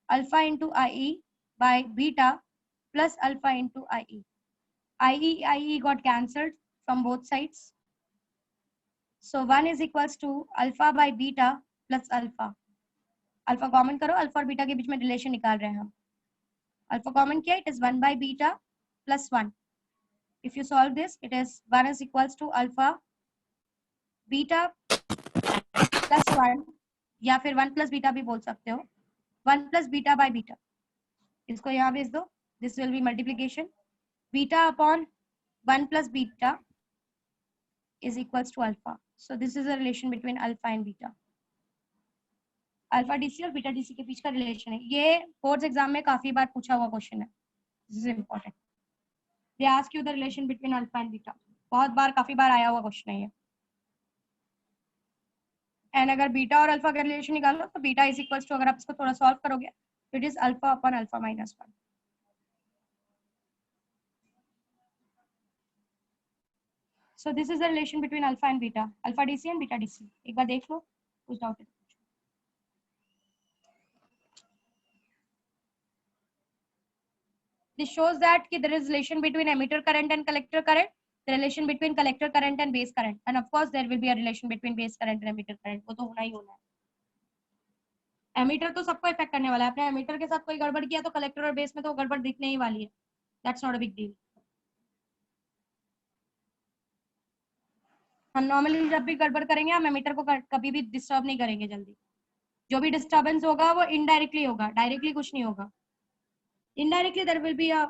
S1: alpha into IE by beta plus alpha into IE. IE got cancelled from both sides. So 1 is equals to alpha by beta plus alpha. Alpha common करो, alpha और beta के बीच में relation निकाल रहे हैं हम. Alpha common किया, it is 1 by beta plus 1. If you solve this, it is 1 is equals to alpha beta plus 1 या फिर 1 plus beta भी बोल सकते हो. 1 plus beta by beta. इसको यहाँ भेज दो. This will be multiplication. Beta upon 1 plus beta is equals to alpha. So this is a relation between alpha and beta. Alpha DC और बीटा DC के बीच का रिलेशन है. ये बोर्ड्स एग्जाम में काफी बार पूछा हुआ क्वेश्चन है. This is important. They ask you the relation between alpha and beta. बहुत बार काफी बार आया हुआ क्वेश्चन है ये. एंड अगर बीटा और अल्फा का रिलेशन निकालो तो बीटा इज इक्वल्स टू, अगर आप इसको थोड़ा सॉल्व करोगे तो it is alpha upon alpha minus 1. So this is the relation between alpha and beta, alpha DC and beta DC. एक बार देख लो, कुछ डाउट है तो पूछो. This shows that कि there is relation between emitter current and collector current, the relation between collector current and base current, and of course there will be a relation between base current and emitter current. वो तो होना ही होना है. Emitter तो सबको effect करने वाला है. आपने एमिटर के साथ कोई गड़बड़ किया तो कलेक्टर और बेस में तो गड़बड़ दिखने ही वाली है. That's not a big deal. हम नॉर्मली जब भी गड़बड़ करेंगे हम एमिटर को कभी भी डिस्टर्ब नहीं करेंगे जल्दी. जो भी डिस्टर्बेंस होगा वो इनडायरेक्टली होगा, डायरेक्टली कुछ नहीं होगा. Indirectly there will be a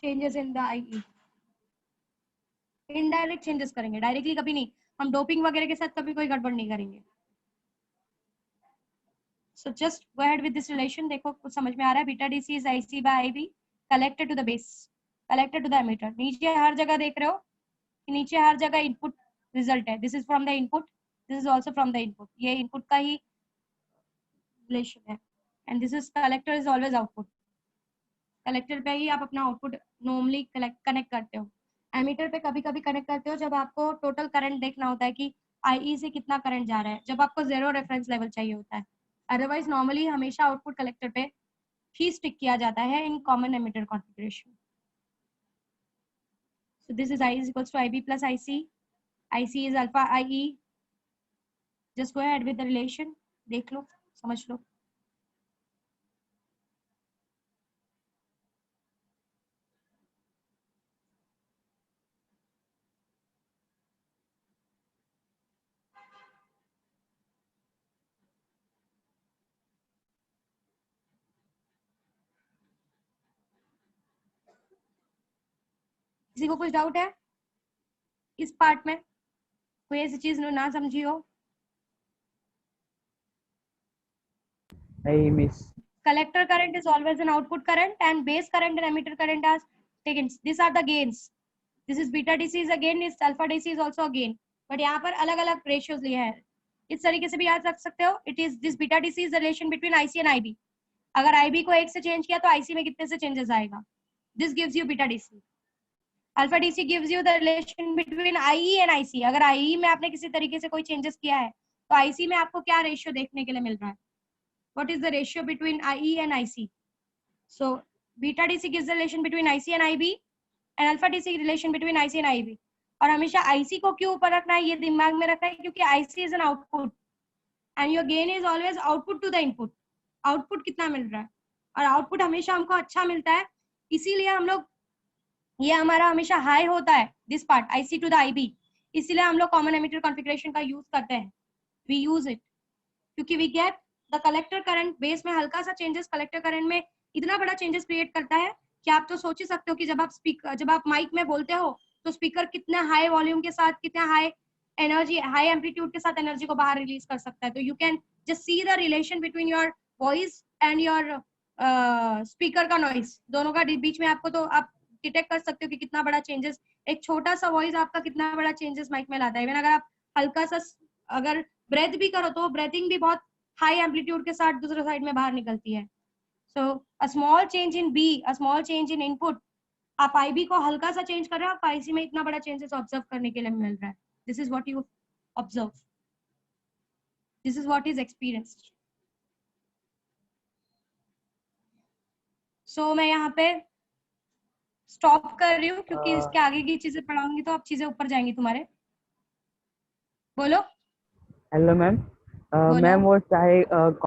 S1: changes in the IE. Indirect changes करेंगे, डायरेक्टली कभी नहीं. हम डोपिंग वगैरह के साथ कभी कोई गड़बड़ नहीं करेंगे. So just go ahead with this relation. देखो कुछ समझ में आ रहा है. Beta DC is IC by IB collected to the base, collected to the emitter. नीचे हर जगह देख रहे हो, नीचे हर जगह इनपुट रिजल्ट है. This is from the input, this is also from the input. ये इनपुट का ही रिलेशन है. And this is collector is always output. Collector पे ही आप अपना आउटपुट नॉर्मली कनेक्ट करते हो. एमीटर पे कभी कभी कनेक्ट करते हो जब आपको टोटल करंट देखना होता है कि IE से कितना करंट जा रहा है, जब आपको 0 रेफरेंस लेवल चाहिए होता है. अदरवाइज नॉर्मली हमेशा आउटपुट कलेक्टर पे ही स्टिक किया जाता है in common ammeter configuration. So this is I is equals to IB plus IC. IC is alpha IE. Just go ahead with the relation. देख लो, समझ लो. किसी को कुछ डाउट है इस पार्ट में? कोई ऐसी चीज ना समझी हो?
S2: नहीं miss.
S1: Collector current is always an output current and base current and emitter current are taken. These are the gains. This is beta DC is a gain, is alpha DC is also a gain. But यहाँ पर अलग अलग ratios लिए हैं. इस तरीके से भी याद रख सकते हो. It is this beta DC is the relation between IC and IB. अगर IB को 1 से चेंज किया तो IC में कितने से चेंजेस आएगा. This gives you beta DC. Alpha DC gives you the relation between IE and IC. अगर आईई में आपने किसी तरीके से कोई चेंजेस किया है तो आईसी में आपको क्या रेशियो देखने के लिए मिल रहा है? What is the ratio between IE and IC? So beta DC gives the relation between IC and IB and alpha DC relation between IC and IB. और हमेशा आईसी को क्यों ऊपर रखना है, ये दिमाग में रखना है, क्योंकि IC is an output and your gain is always output to the input. Output कितना मिल रहा है, और आउटपुट हमेशा हमको अच्छा मिलता है, इसीलिए हम लोग, ये हमारा हमेशा हाई होता है this part IC to the IB, इसीलिए हम लोग कॉमन एमिटर कॉन्फ़िगरेशन का यूज करते हैं। वी यूज इट क्योंकि we get the collector current. Base में हल्का सा चेंजेस कलेक्टर करंट में इतना बड़ा चेंजेस क्रिएट करता है कि आप तो सोच ही सकते हो कि जब आप माइक में बोलते हो तो स्पीकर कितना हाई वॉल्यूम के साथ, कितना हाई एनर्जी, हाई एम्पलीट्यूड के साथ एनर्जी को बाहर रिलीज कर सकता है। तो you can just see the relation between your voice and your speaker का नॉइस, दोनों का बीच में आपको, तो आप डिटेक्ट कर सकते हो कि कितना बड़ा चेंजेस एक छोटा सा वॉइस आपका कितना बड़ा चेंजेस माइक में लाता है। इवन अगर आप हल्का सा अगर ब्रेथ भी करो तो ब्रेथिंग भी बहुत हाई एम्पलीट्यूड के साथ दूसरे साइड में बाहर निकलती है। So a small change in B, a small change in input, आप आईबी को हल्का सा चेंज कर रहे हो, आप आईसी में इतना बड़ा चेंजेस ऑब्जर्व करने के लिए मिल रहा है। This is what you observe, this is what is experienced. So मैं यहाँ पे स्टॉप कर रही हूँ क्योंकि इसके आगे की चीजें पढ़ाऊंगी तो अब चीजें ऊपर जाएंगी तुम्हारे। बोलो।
S2: हेलो मैम,
S1: बोलो।
S2: मैम वो चाहे